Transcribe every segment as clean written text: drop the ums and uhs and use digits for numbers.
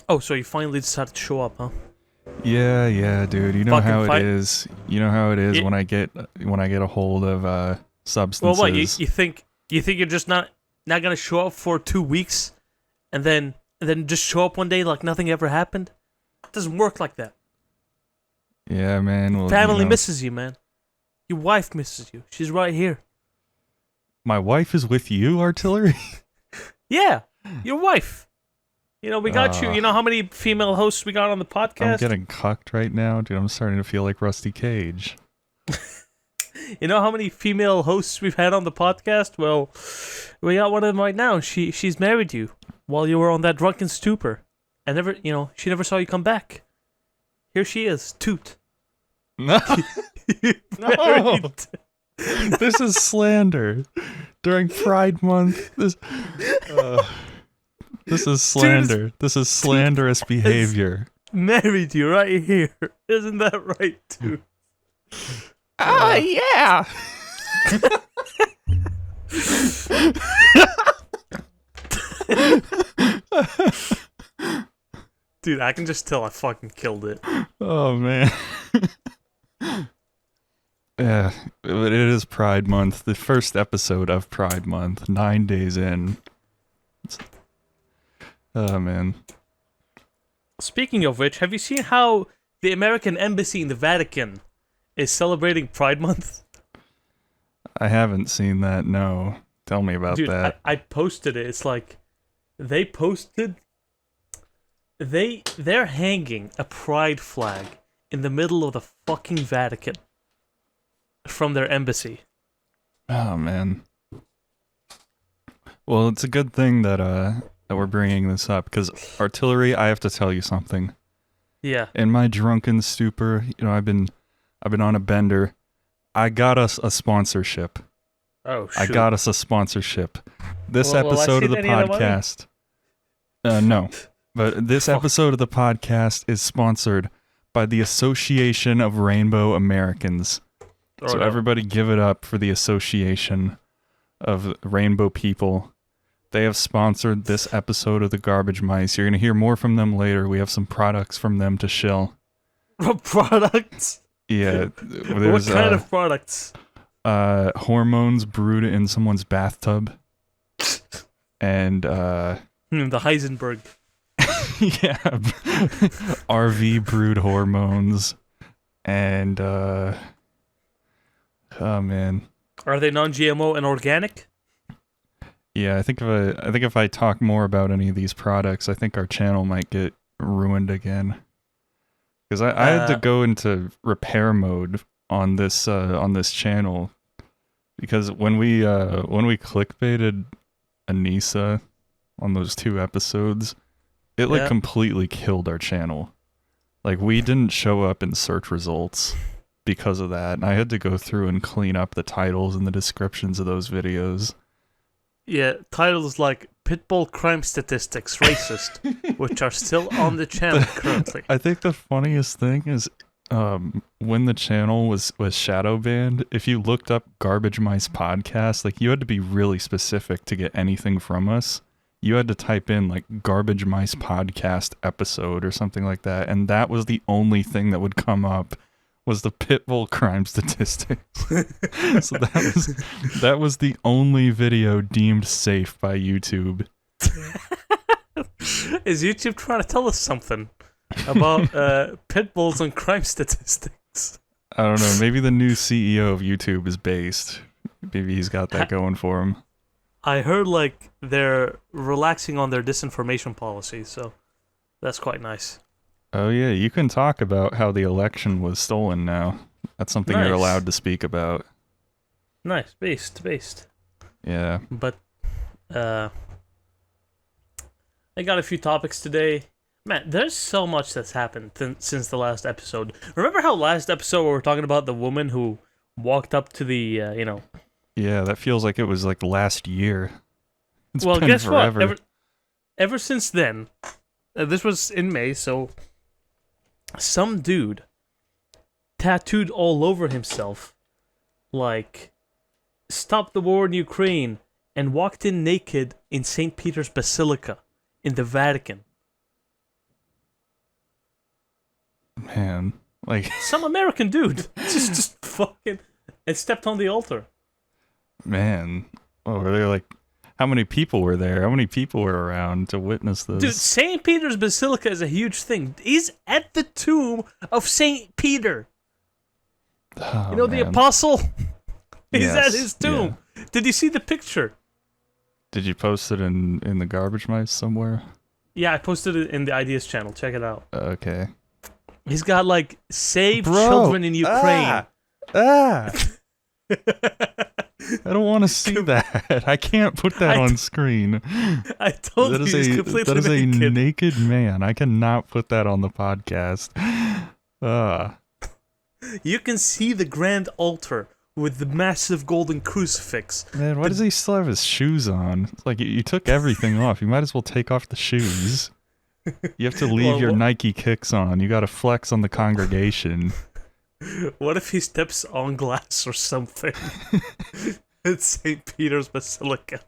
Oh, so you finally decided to show up, huh? Yeah, dude. You know Fucking how fight. it is. You know how it is It, when I get a hold of well, what you, substances. you think? You think you're just not gonna show up for 2 weeks, and then just show up one day like nothing ever happened? It doesn't work like that. Yeah, man. Well, Family misses you, man. Your wife misses you. She's right here. my wife is with you, artillery. Yeah, your wife. We got you. Uh, You know how many female hosts we got on the podcast? I'm getting cucked right now, dude. I'm starting to feel like Rusty Cage. You know how many female hosts we've had on the podcast? Well, we got one of them right now. She's married you while you were on that drunken stupor, and she never saw you come back. Here she is, Toot. No, no. Married. This is slander during Pride Month. This is slander. This is slanderous behavior. Married you right here. Isn't that right, Toot? Yeah. Dude, I can just tell I fucking killed it. Oh man. Yeah, but it is Pride Month. The first episode of Pride Month. 9 days in. Oh man. Speaking of which, have you seen how the American Embassy in the Vatican is celebrating Pride Month? I haven't seen that. No. Tell me about Dude, that. I posted it. It's like they posted they're hanging a pride flag in the middle of the fucking Vatican from their embassy. Oh man. Well, it's a good thing that we're bringing this up because artillery. I have to tell you something. Yeah. In my drunken stupor, I've been on a bender. I got us a sponsorship. Oh shoot. I got us a sponsorship. This Well, will I episode see of the any of the money? podcast. No, but this episode of the podcast is sponsored by the Association of Rainbow Americans. So no. everybody give it up for the Association of Rainbow People. They have sponsored this episode of the Garbage Mice. You're going to hear more from them later. We have some products from them to shill. Products? Yeah. What kind of products? Hormones brewed in someone's bathtub. And, The Heisenberg. yeah. RV brewed hormones. And, oh man. Are they non-GMO and organic? Yeah, I think if I talk more about any of these products, I think our channel might get ruined again. Because I had to go into repair mode on this channel because when we clickbaited Anissa on those 2 episodes, it completely killed our channel. Like we didn't show up in search results because of that, and I had to go through and clean up the titles and the descriptions of those videos. Yeah, titles like Pitbull Crime Statistics Racist, which are still on the channel currently. I think the funniest thing is when the channel was shadow banned, if you looked up Garbage Mice Podcast, like you had to be really specific to get anything from us. You had to type in like Garbage Mice Podcast episode or something like that, and that was the only thing that would come up was the Pitbull crime statistics. So that was the only video deemed safe by YouTube. Is YouTube trying to tell us something about pit bulls and crime statistics? I don't know. Maybe the new CEO of YouTube is based. Maybe he's got that going for him. I heard like they're relaxing on their disinformation policy, so that's quite nice. Oh yeah, you can talk about how the election was stolen now. That's something you're allowed to speak about. Nice, based. Yeah. But I got a few topics today. Man, there's so much that's happened since the last episode. Remember how last episode we were talking about the woman who walked up to the, Yeah, that feels like it was like last year. It's well, been guess forever. what? Ever since then, this was in May, so some dude tattooed all over himself, like, "Stop the war in Ukraine," and walked in naked in St. Peter's Basilica in the Vatican. man. Like Some American dude just fucking and stepped on the altar. Man. Oh, were there like how many people were there? How many people were around to witness this? Dude, St. Peter's Basilica is a huge thing. He's at the tomb of St. Peter. Oh, you know, the man. apostle? He's Yes, at his tomb. yeah. Did you see the picture? Did you post it in the GARBAGEMICE somewhere? Yeah, I posted it in the Ideas channel. Check it out. Okay. He's got, like, save Bro, children in Ukraine. I don't want to see that. I can't put that on screen. I told That you is he's a completely that is a naked. naked man. I cannot put that on the podcast. You can see the grand altar with the massive golden crucifix. Man, why does he still have his shoes on? It's like you took everything off. You might as well take off the shoes. You have to leave Well, your what- Nike kicks on. You got to flex on the congregation. What if he steps on glass or something? It's St. Peter's Basilica.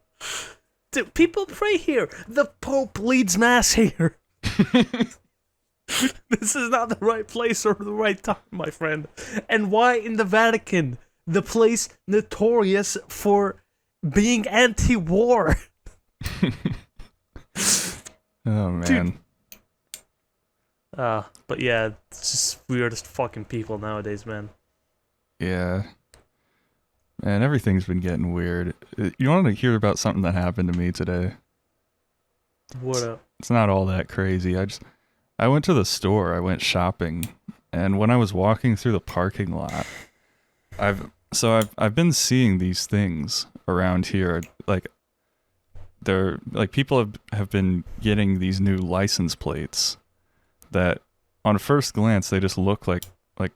Dude, people pray here. The Pope leads Mass here. This is not the right place or the right time, my friend. And why in the Vatican? The place notorious for being anti-war. Oh man. But yeah, it's just weirdest fucking people nowadays, man. Yeah. Man, everything's been getting weird. You want to hear about something that happened to me today? What up? It's not all that crazy. I went to the store. I went shopping, and when I was walking through the parking lot, I've been seeing these things around here. Like people have been getting these new license plates that on first glance they just look like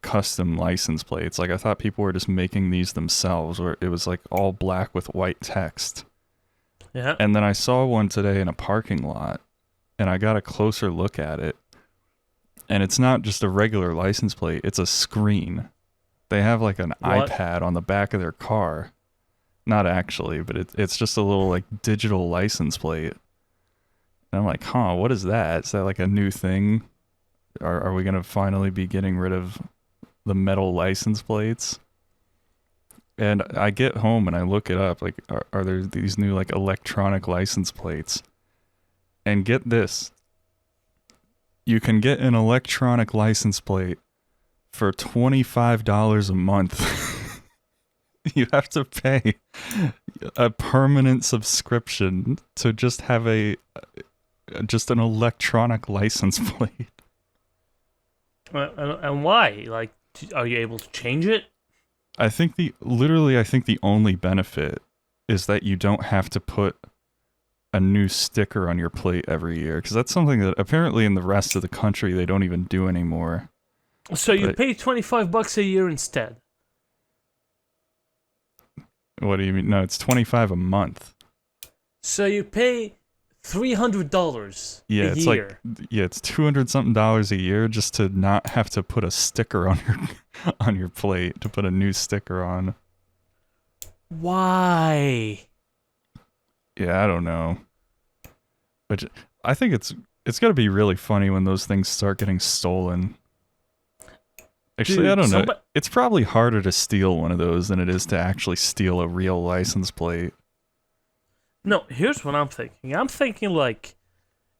custom license plates. Like I thought people were just making these themselves, where it was like all black with white text. Yeah. And then I saw one today in a parking lot, and I got a closer look at it. And it's not just a regular license plate, it's a screen. They have like an What? iPad on the back of their car. Not actually, but it's just a little like digital license plate. And I'm like, huh, what is that? Is that like a new thing? Are we going to finally be getting rid of the metal license plates? And I get home and I look it up, like, are there these new like electronic license plates? And get this. You can get an electronic license plate for $25 a month. You have to pay a permanent subscription to just have an electronic license plate. And why? Like, are you able to change it? I think the only benefit is that you don't have to put a new sticker on your plate every year, because that's something that apparently in the rest of the country they don't even do anymore. So you But- pay $25 a year instead. What do you mean? No, it's $25 a month. So you pay $300 Yeah, a it's year. it's $200 something a year just to not have to put a sticker on your plate, to put a new sticker on. Why? Yeah, I don't know. But I think it's going to be really funny when those things start getting stolen. Actually, Dude, I don't know. somebody- It's probably harder to steal one of those than it is to actually steal a real license plate. No, here's what I'm thinking. I'm thinking, like,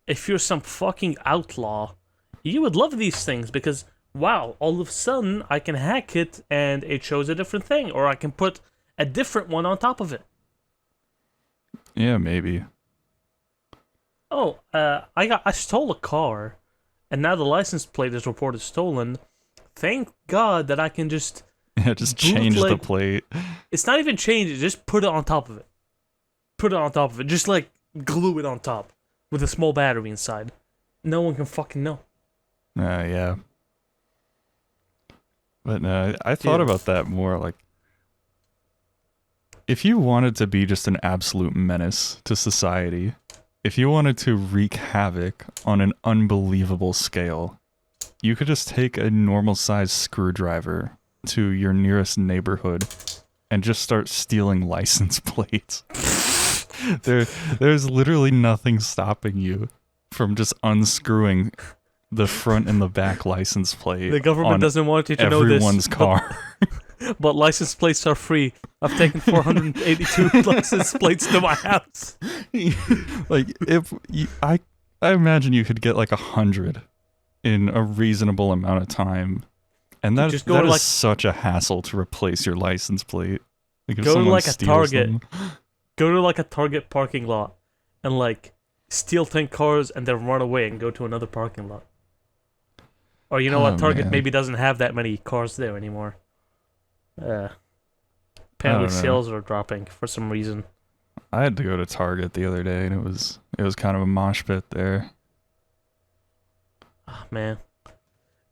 if you're some fucking outlaw, you would love these things because, wow, all of a sudden I can hack it and it shows a different thing, or I can put a different one on top of it. Yeah, maybe. Oh, I stole a car, and now the license plate is reported stolen. Thank God that I can just... Yeah, just change the Bootleg- plate. It's not even change it, just put it on top of it. Put it on top of it. Just, like, glue it on top with a small battery inside. No one can fucking know. Yeah. But no, I thought Dude. about that more. Like, if you wanted to be just an absolute menace to society, if you wanted to wreak havoc on an unbelievable scale, you could just take a normal sized screwdriver to your nearest neighborhood and just start stealing license plates. There's literally nothing stopping you from just unscrewing the front and the back license plate. The government doesn't want you to know this. Everyone's car. But license plates are free. I've taken 482 license plates to my house. Like if you, I imagine you could get like 100 in a reasonable amount of time, and that is such a hassle to replace your license plate. Like if go to someone like a steals Target. them. Go to like a Target parking lot and like steal 10 cars and then run away and go to another parking lot. Or you know what? Target maybe doesn't have that many cars there anymore. Apparently sales are dropping for some reason. I had to go to Target the other day, and it was kind of a mosh pit there. Oh, man.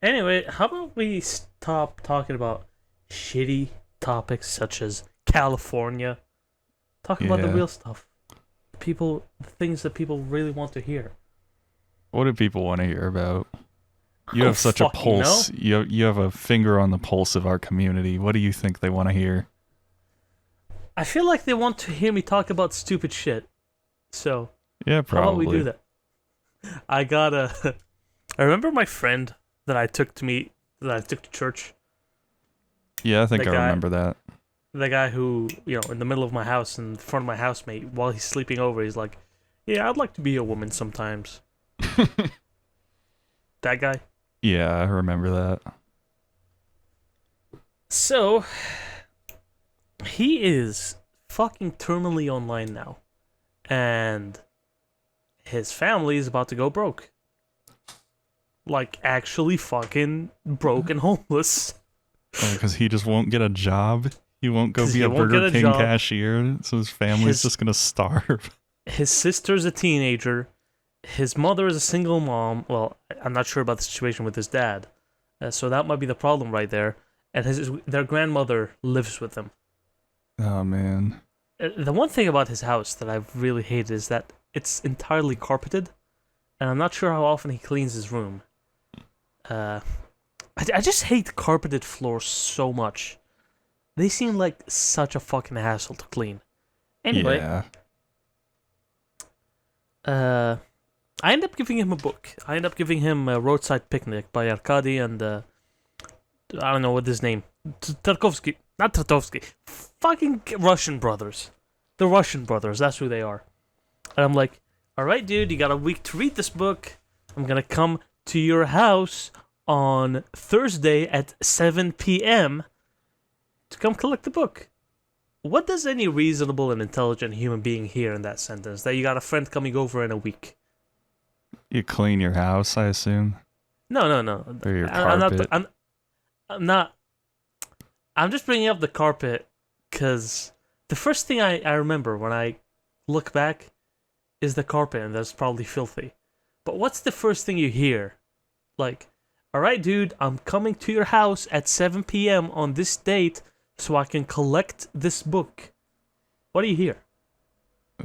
Anyway, how about we stop talking about shitty topics such as California? Talk about the real stuff. The things that people really want to hear. What do people want to hear about? You have such a pulse. You have a finger on the pulse of our community. What do you think they want to hear? I feel like they want to hear me talk about stupid shit. So, yeah, probably. How about we do that? I remember my friend that I took to church. Yeah, I think I remember that. The guy who, in the middle of my house, in front of my housemate, while he's sleeping over, he's like, "Yeah, I'd like to be a woman sometimes." That guy? Yeah, I remember that. So, he is fucking terminally online now. And his family is about to go broke. Like, actually fucking broke and homeless. Oh, because he just won't get a job? He won't go be a Burger King cashier, so his family's just gonna starve. His sister's a teenager. His mother is a single mom. Well, I'm not sure about the situation with his dad. So that might be the problem right there. And their grandmother lives with them. Oh, man. The one thing about his house that I've really hated is that it's entirely carpeted. And I'm not sure how often he cleans his room. I just hate carpeted floors so much. They seem like such a fucking hassle to clean. Anyway. Yeah. I end up giving him a book. I end up giving him a Roadside Picnic by Arkady and I don't know what his name. Tarkovsky. Not Tarkovsky. Fucking Russian brothers. The Russian brothers. That's who they are. And I'm like, alright, dude, you got a week to read this book. I'm gonna come to your house on Thursday at 7 p.m. to come collect the book. What does any reasonable and intelligent human being hear in that sentence? That you got a friend coming over in a week? You clean your house, I assume? No. Or your carpet? I'm not. I'm just bringing up the carpet because the first thing I remember when I look back is the carpet, and that's probably filthy. But what's the first thing you hear? Like, alright, dude, I'm coming to your house at 7 p.m. on this date so I can collect this book. What do you hear?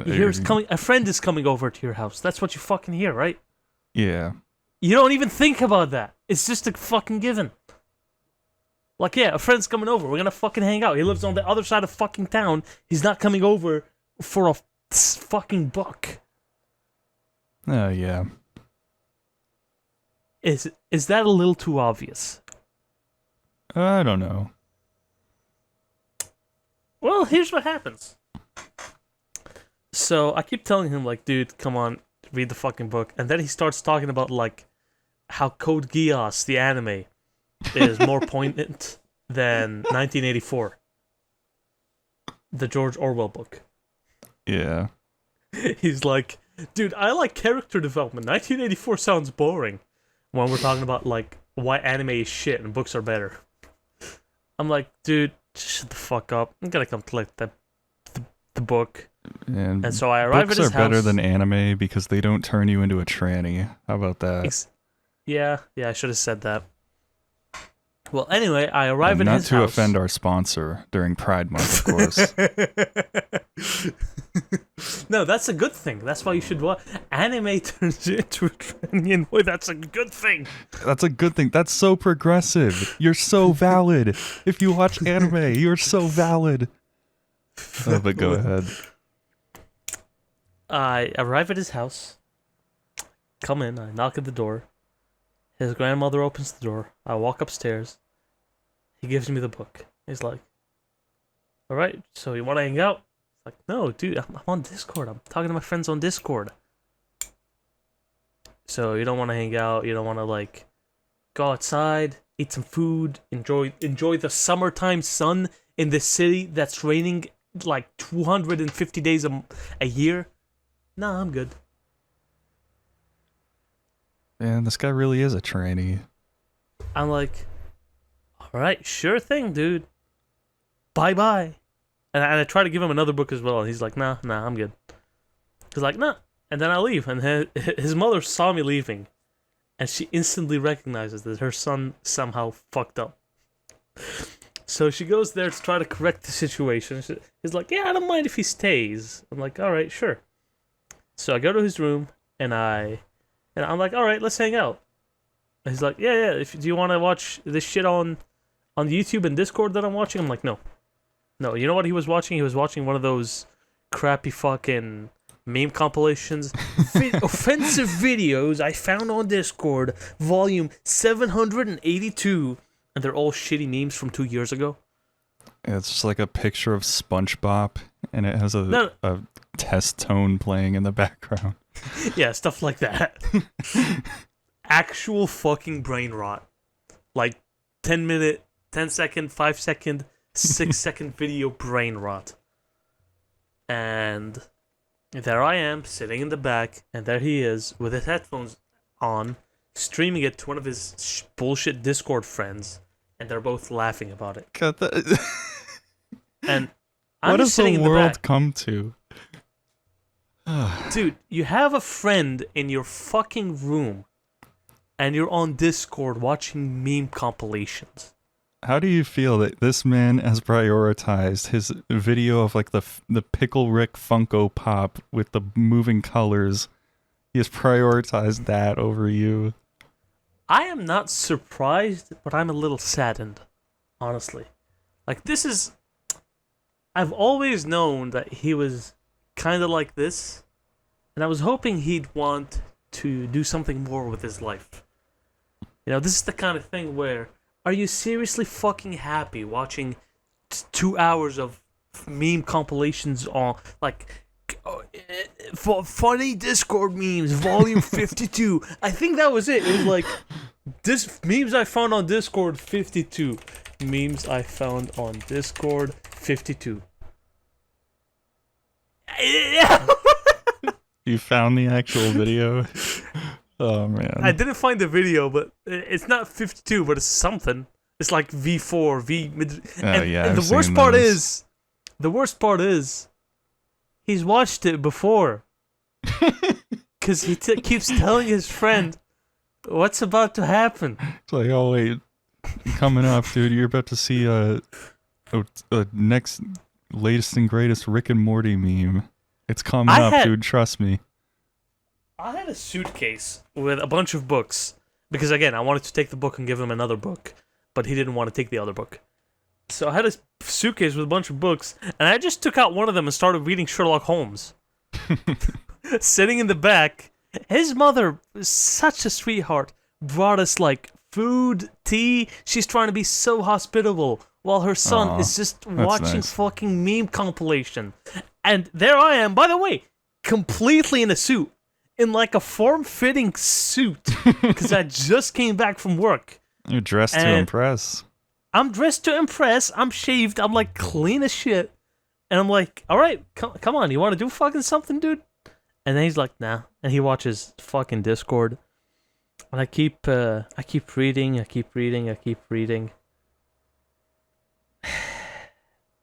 You hear a friend is coming over to your house. That's what you fucking hear, right? Yeah. You don't even think about that. It's just a fucking given. Like, yeah, a friend's coming over. We're gonna fucking hang out. He lives on the other side of fucking town. He's not coming over for a fucking buck. Oh, yeah. Is that a little too obvious? I don't know. Well, here's what happens. So, I keep telling him, like, dude, come on, read the fucking book. And then he starts talking about, like, how Code Geass, the anime, is more poignant than 1984. The George Orwell book. Yeah. He's like, dude, I like character development. 1984 sounds boring. When we're talking about, like, why anime is shit and books are better. I'm like, dude, just shut the fuck up. I'm gonna come collect the book. And so I arrive at his house. Books are better than anime because they don't turn you into a tranny. How about that? Yeah, I should have said that. Well, anyway, I arrive at his house. Not to offend our sponsor during Pride Month, of course. No, that's a good thing. That's why you should watch. Anime turns you into a tranny. Boy, that's a good thing. That's a good thing. That's so progressive. You're so valid. If you watch anime, you're so valid. Oh, but go ahead. I arrive at his house. Come in. I knock at the door. His grandmother opens the door. I walk upstairs. He gives me the book. He's like, all right, so you want to hang out? Like, no, dude, I'm on Discord. I'm talking to my friends on Discord. So you don't want to hang out. You don't want to, like, go outside, eat some food, enjoy the summertime sun in the city that's raining like 250 days a year. Nah, I'm good. Man, this guy really is a tranny. I'm like, all right, sure thing, dude. Bye-bye. And I try to give him another book as well, and he's like, nah, I'm good. He's like, nah. And then I leave, and his mother saw me leaving, and she instantly recognizes that her son somehow fucked up. So she goes there to try to correct the situation. He's like, yeah, I don't mind if he stays. I'm like, all right, sure. So I go to his room, and I'm like, all right, let's hang out. And he's like, yeah. Do you want to watch this shit on YouTube and Discord that I'm watching? I'm like, no. You know what he was watching? He was watching one of those crappy fucking meme compilations. Offensive videos I found on Discord, volume 782. And they're all shitty memes from 2 years ago. It's just like a picture of SpongeBob, and it has a test tone playing in the background. Yeah, stuff like that. Actual fucking brain rot. Like 10-minute, 10-second, 5-second, 6-second video brain rot. And there I am, sitting in the back, and there he is, with his headphones on, streaming it to one of his bullshit Discord friends, and they're both laughing about it. God, And I'm what just does sitting the in the world back. come to? Dude, you have a friend in your fucking room, and you're on Discord watching meme compilations. How do you feel that this man has prioritized his video of like the Pickle Rick Funko Pop with the moving colors? He has prioritized that over you. I am not surprised, but I'm a little saddened, honestly. Like, I've always known that he was kind of like this, and I was hoping he'd want to do something more with his life. You know, this is the kind of thing where, are you seriously fucking happy watching 2 hours of meme compilations on, like, funny Discord memes, volume 52. I think that was it. It was like, memes I found on Discord 52. Memes I found on Discord 52. Yeah. You found the actual video? Oh man. I didn't find the video, but it's not 52, but it's something. It's like V4, V mid. And the worst part is, he's watched it before. Because he keeps telling his friend what's about to happen. It's like, oh wait, coming up, dude, you're about to see a next latest and greatest Rick and Morty meme. It's coming up, dude, trust me. I had a suitcase with a bunch of books. Because again, I wanted to take the book and give him another book. But he didn't want to take the other book. So I had a suitcase with a bunch of books, and I just took out one of them and started reading Sherlock Holmes. Sitting in the back, his mother, such a sweetheart, brought us like food, tea. She's trying to be so hospitable, while her son is just watching fucking meme compilation. And there I am, by the way, completely in a suit. In like a form-fitting suit. Because I just came back from work. You're dressed to impress. I'm dressed to impress. I'm shaved. I'm like clean as shit. And I'm like, all right, come on. You want to do fucking something, dude? And then he's like, nah. And he watches fucking Discord. And I keep reading.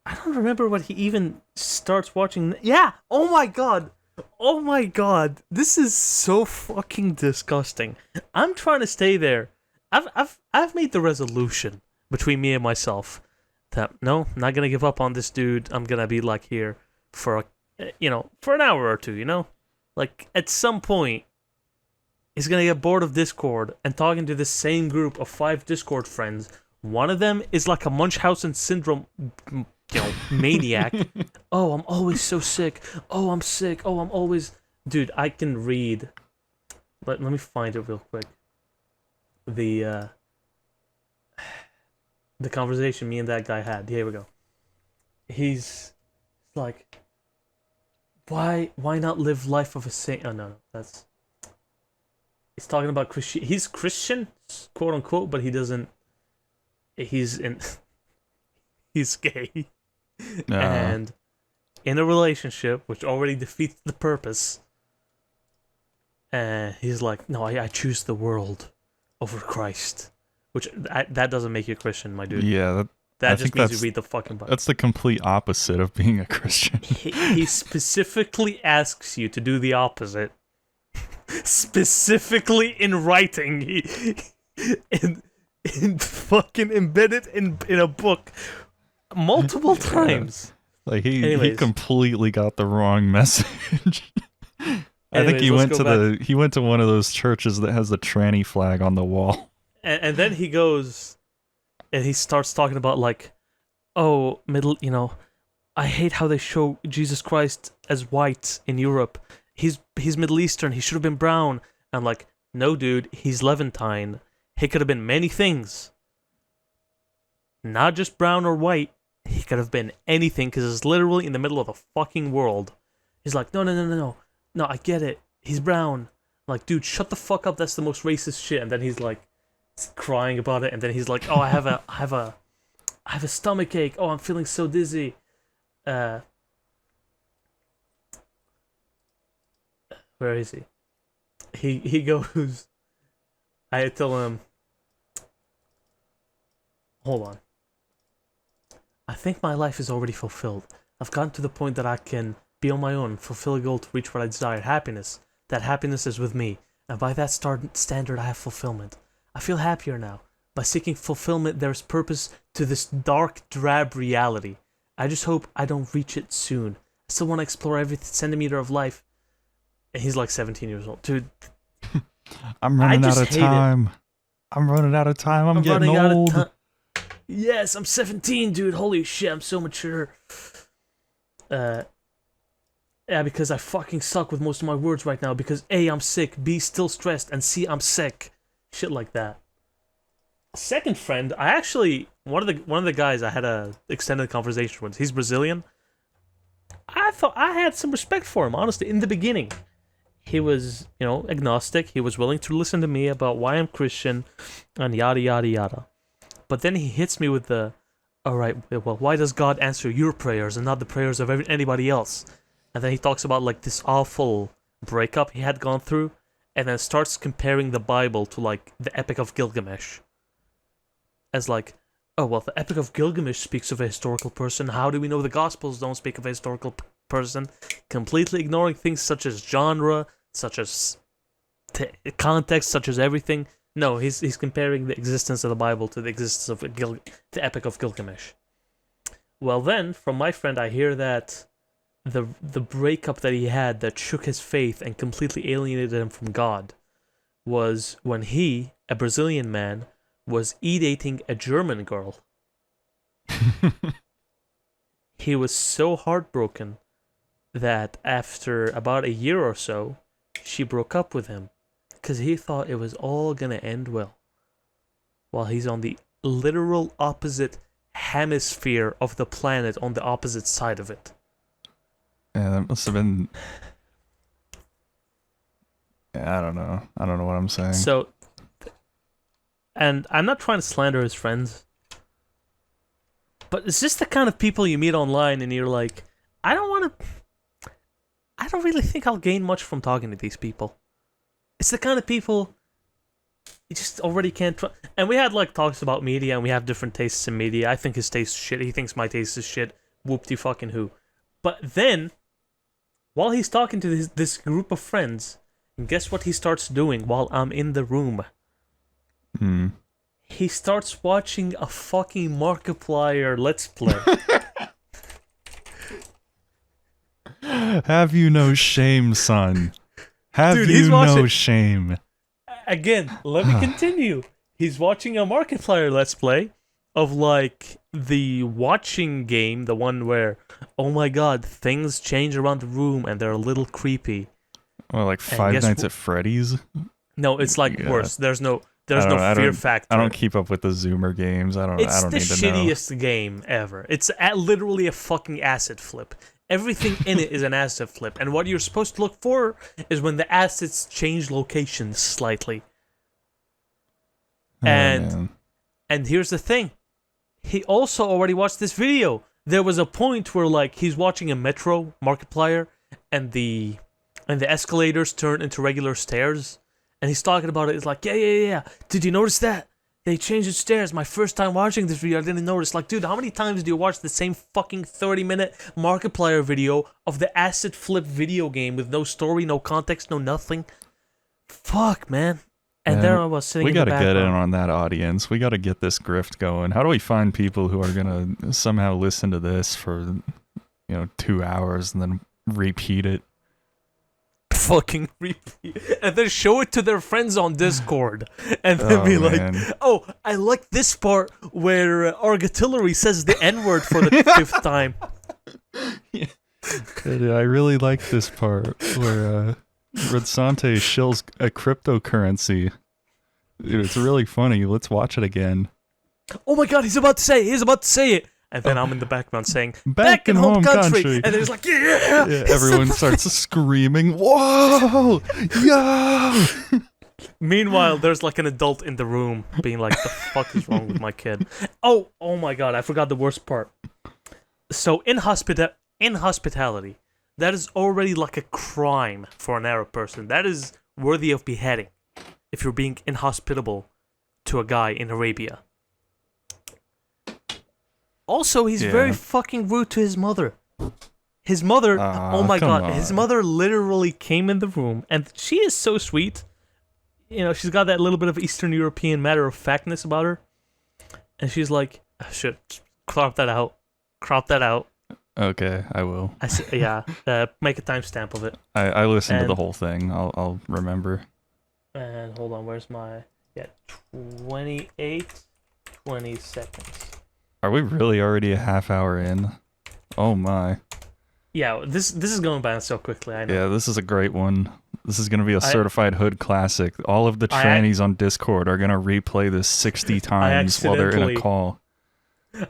I don't remember what he even starts watching. Yeah. Oh my god. This is so fucking disgusting. I'm trying to stay there. I've made the resolution between me and myself that no, I'm not gonna give up on this dude. I'm gonna be like here for an hour or two, you know? Like at some point he's gonna get bored of Discord and talking to the same group of 5 Discord friends. One of them is like a Munchausen syndrome maniac. Oh, I'm always so sick. Oh, I'm sick. Oh, I'm always... Dude, I can read. Let me find it real quick. the conversation me and that guy had. Here we go. He's like, why not live life of a saint? Oh no, that's. He's talking about Christian. He's Christian, quote unquote, but he doesn't. He's in. He's gay, and in a relationship, which already defeats the purpose. And he's like, no, I choose the world over Christ, which that doesn't make you a Christian, my dude. Yeah, that just means you read the fucking Bible. That's the complete opposite of being a Christian. He specifically asks you to do the opposite. Specifically in writing, in fucking embedded in a book multiple times. Like he completely got the wrong message. I think he went to one of those churches that has the tranny flag on the wall. And then he goes and he starts talking about like, oh, I hate how they show Jesus Christ as white in Europe. He's Middle Eastern. He should have been brown. And I'm like, no, dude, he's Levantine. He could have been many things. Not just brown or white. He could have been anything because it's literally in the middle of the fucking world. He's like, no. No, I get it. He's brown. I'm like, dude, shut the fuck up. That's the most racist shit. And then he's like crying about it. And then he's like, oh, I have a stomach ache. Oh, I'm feeling so dizzy. Where is he? He goes. I tell him. Hold on. I think my life is already fulfilled. I've gotten to the point that I can be on my own, fulfill a goal to reach what I desire. Happiness. That happiness is with me. And by that standard, I have fulfillment. I feel happier now. By seeking fulfillment, there's purpose to this dark, drab reality. I just hope I don't reach it soon. I still want to explore every centimeter of life. And he's like 17 years old. Dude. I'm running out of time. I'm running out of time. I'm getting old. Yes, I'm 17, dude. Holy shit, I'm so mature. Yeah, because I fucking suck with most of my words right now. Because A, I'm sick. B, still stressed. And C, I'm sick. Shit like that. Second friend, one of the guys I had a extended conversation with. He's Brazilian. I thought I had some respect for him, honestly, in the beginning. He was, agnostic. He was willing to listen to me about why I'm Christian and yada yada yada. But then he hits me with the, all right, well, why does God answer your prayers and not the prayers of anybody else? And then he talks about like this awful breakup he had gone through, and then starts comparing the Bible to like the Epic of Gilgamesh. As like, oh, well, the Epic of Gilgamesh speaks of a historical person. How do we know the Gospels don't speak of a historical person? Completely ignoring things such as genre, such as context, such as everything. No, he's comparing the existence of the Bible to the existence of the Epic of Gilgamesh. Well then, from my friend, I hear that the breakup that he had that shook his faith and completely alienated him from God was when he, a Brazilian man, was dating a German girl. He was so heartbroken that after about a year or so, she broke up with him. Because he thought it was all gonna end well. While he's on the literal opposite hemisphere of the planet, on the opposite side of it. Yeah, that must have been... Yeah, I don't know. I don't know what I'm saying. So... And I'm not trying to slander his friends. But it's just the kind of people you meet online and you're like, I don't really think I'll gain much from talking to these people. It's the kind of people you just already can't trust. And we had like talks about media, and we have different tastes in media. I think his taste is shit. He thinks my taste is shit. Whoop-de fucking who. But then, while he's talking to this group of friends, guess what he starts doing while I'm in the room? He starts watching a fucking Markiplier Let's Play. Have you no shame, son? Have Dude, you no shame? Again, let me continue. He's watching a Markiplier Let's Play of like the watching game, the one where, oh my god, things change around the room and they're a little creepy. Well, like Five Nights at Freddy's? No, it's like worse. There's no There's no fear don't, factor. I don't keep up with the Zoomer games. I don't It's need the to know. shittiest game ever. It's literally a fucking asset flip. Everything in it is an asset flip, and what you're supposed to look for is when the assets change locations slightly. Oh, man. And here's the thing. He also already watched this video. There was a point where like he's watching a Metro Markiplier and the escalators turn into regular stairs, and he's talking about it. He's like, yeah. Did you notice that? They changed the stairs. My first time watching this video, I didn't notice. Like, dude, how many times do you watch the same fucking 30-minute Markiplier video of the asset flip video game with no story, no context, no nothing? Fuck, man. And there I was sitting in the background. We gotta get in on that audience. We gotta get this grift going. How do we find people who are gonna somehow listen to this for, 2 hours and then repeat it? Fucking repeat, and then show it to their friends on Discord, and then be like, "Oh, I like this part where Argatillery says the N-word for the 5th time." Yeah. I really like this part where Redsante shills a cryptocurrency. Dude, it's really funny. Let's watch it again. Oh my god, he's about to say it. And then I'm in the background saying, back in home country. And then he's like, yeah! Everyone starts screaming, whoa! Yo! Meanwhile, there's like an adult in the room being like, the fuck is wrong with my kid? Oh my god, I forgot the worst part. So in hospitality, that is already like a crime for an Arab person. That is worthy of beheading if you're being inhospitable to a guy in Arabia. Also, he's very fucking rude to his mother. His mother, oh my god, his mother literally came in the room, and she is so sweet. She's got that little bit of Eastern European matter-of-factness about her. And she's like, shit, crop that out. Okay, I will. Make a timestamp of it. I listened to the whole thing. I'll remember. And hold on, where's my... 20 seconds. Are we really already a half hour in? Oh my. Yeah, this is going by so quickly, I know. Yeah, this is a great one. This is going to be a certified hood classic. All of the trannies on Discord are going to replay this 60 times while they're in a call.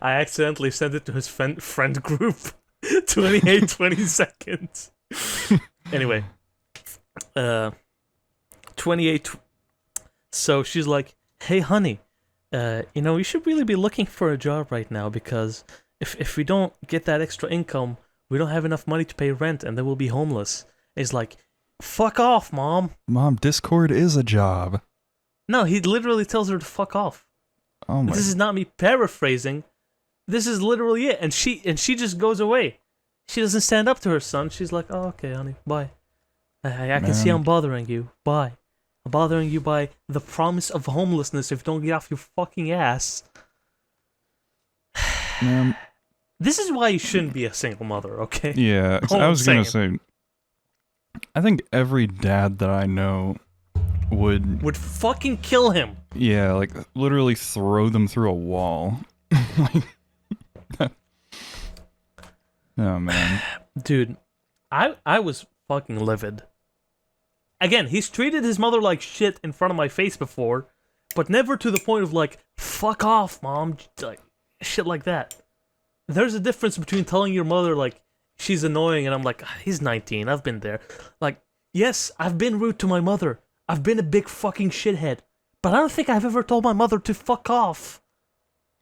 I accidentally sent it to his friend group. 20 seconds. Anyway. 28. So she's like, hey, honey. You should really be looking for a job right now, because if we don't get that extra income, we don't have enough money to pay rent, and then we'll be homeless. And he's like, fuck off, Mom. Mom, Discord is a job. No, he literally tells her to fuck off. Oh my. This is not me paraphrasing. This is literally it. And she just goes away. She doesn't stand up to her son. She's like, oh, okay, honey, bye. I can see I'm bothering you. Bye. I'm bothering you by the promise of homelessness if you don't get off your fucking ass. Man. This is why you shouldn't be a single mother, okay? Yeah, I was going to say, I think every dad that I know would fucking kill him. Yeah, like literally throw them through a wall. Oh man. Dude, I was fucking livid. Again, he's treated his mother like shit in front of my face before, but never to the point of like, fuck off, Mom, like shit like that. There's a difference between telling your mother like she's annoying and I'm like, he's 19, I've been there. Like, yes, I've been rude to my mother. I've been a big fucking shithead. But I don't think I've ever told my mother to fuck off.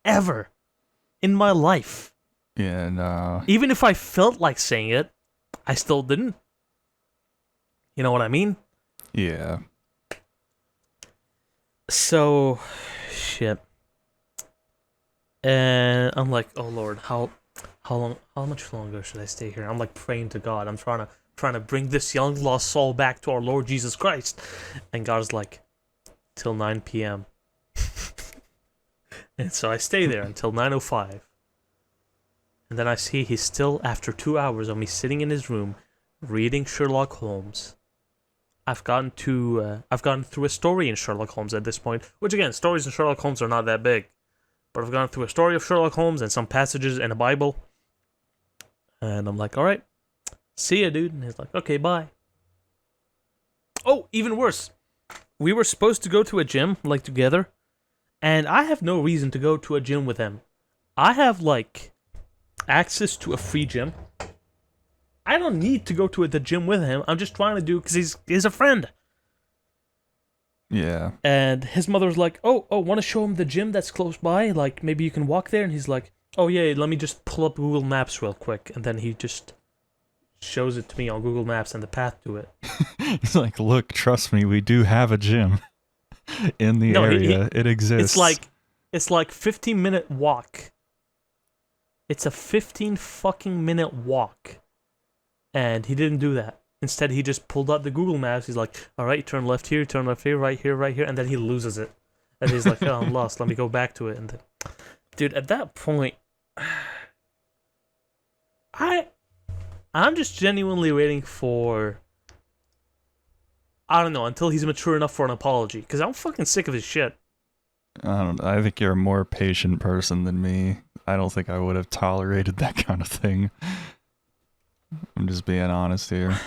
Ever. In my life. Yeah, no. Even if I felt like saying it, I still didn't. You know what I mean? Yeah. So, shit. And I'm like, oh Lord, how much longer should I stay here? I'm like praying to God. I'm trying to bring this young lost soul back to our Lord Jesus Christ. And God's like, till 9 p.m. And so I stay there until 9:05. And then I see he's still, after 2 hours of me sitting in his room, reading Sherlock Holmes. I've gotten through a story in Sherlock Holmes at this point, which again, stories in Sherlock Holmes are not that big. But I've gone through a story of Sherlock Holmes and some passages in the Bible. And I'm like, alright, see ya, dude. And he's like, okay, bye. Oh, even worse. we were supposed to go to a gym, like, together, and I have no reason to go to a gym with him. I have, like, access to a free gym. I don't need to go to the gym with him. I'm just trying to do because he's a friend. Yeah. And his mother's like, oh, want to show him the gym that's close by? Like, maybe you can walk there? And he's like, oh, yeah, let me just pull up Google Maps real quick. And then he just shows it to me on Google Maps and the path to it. He's like, look, trust me, we do have a gym in the area. It exists. It's like 15-minute walk. It's a 15 fucking minute walk. And he didn't do that. Instead, he just pulled out the Google Maps. He's like, all right, turn left here, right here. And then he loses it. And he's like, oh, I'm lost. Let me go back to it. And then, dude, at that point, I'm just genuinely waiting for, I don't know, until he's mature enough for an apology. Because I'm fucking sick of his shit. I don't know. I think you're a more patient person than me. I don't think I would have tolerated that kind of thing. I'm just being honest here.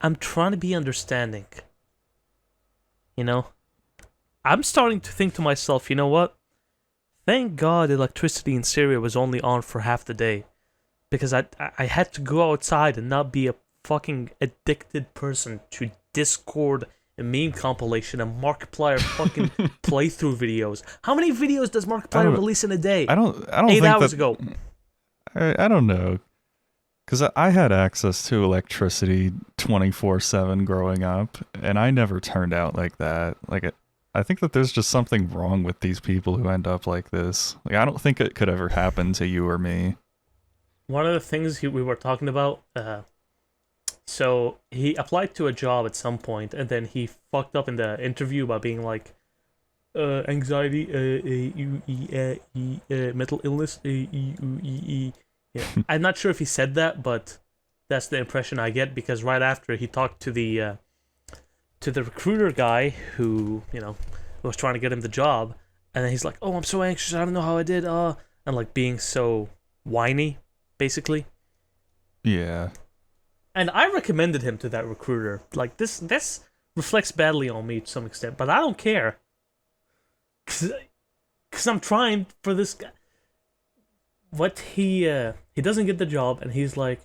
I'm trying to be understanding. You know? I'm starting to think to myself, you know what? Thank God electricity in Syria was only on for half the day. Because I had to go outside and not be a fucking addicted person to Discord, a meme compilation, and Markiplier fucking playthrough videos. How many videos does Markiplier release in a day? I don't 8 think hours ago. I don't know. Because I had access to electricity 24/7 growing up, and I never turned out like that. Like, I think that there's just something wrong with these people who end up like this. Like, I don't think it could ever happen to you or me. One of the things we were talking about, so he applied to a job at some point, and then he fucked up in the interview by being like, anxiety, mental illness, Yeah. I'm not sure if he said that, but that's the impression I get, because right after he talked to the recruiter guy who, you know, was trying to get him the job, and then he's like, oh, I'm so anxious, I don't know how I did, and like being so whiny, basically. Yeah. And I recommended him to that recruiter. Like, this reflects badly on me to some extent, but I don't care. Because I'm trying for this guy. What he doesn't get the job, and he's like,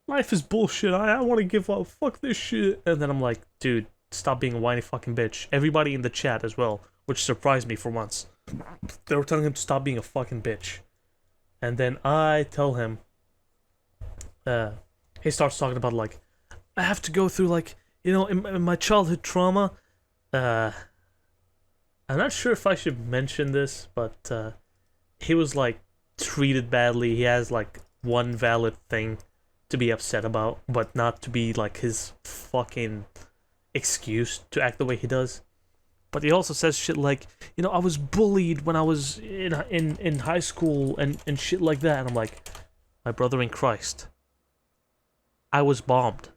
life is bullshit, I want to give up, fuck this shit. And then I'm like, dude, stop being a whiny fucking bitch. Everybody in the chat as well, which surprised me for once. They were telling him to stop being a fucking bitch. And then I tell him, he starts talking about, like, I have to go through, like, you know, in my childhood trauma. I'm not sure if I should mention this, but he was like treated badly. He has like one valid thing to be upset about, but not to be like his fucking excuse to act the way he does. But he also says shit like, you know, I was bullied when I was in high school and shit like that. And I'm like, my brother in Christ, I was bombed.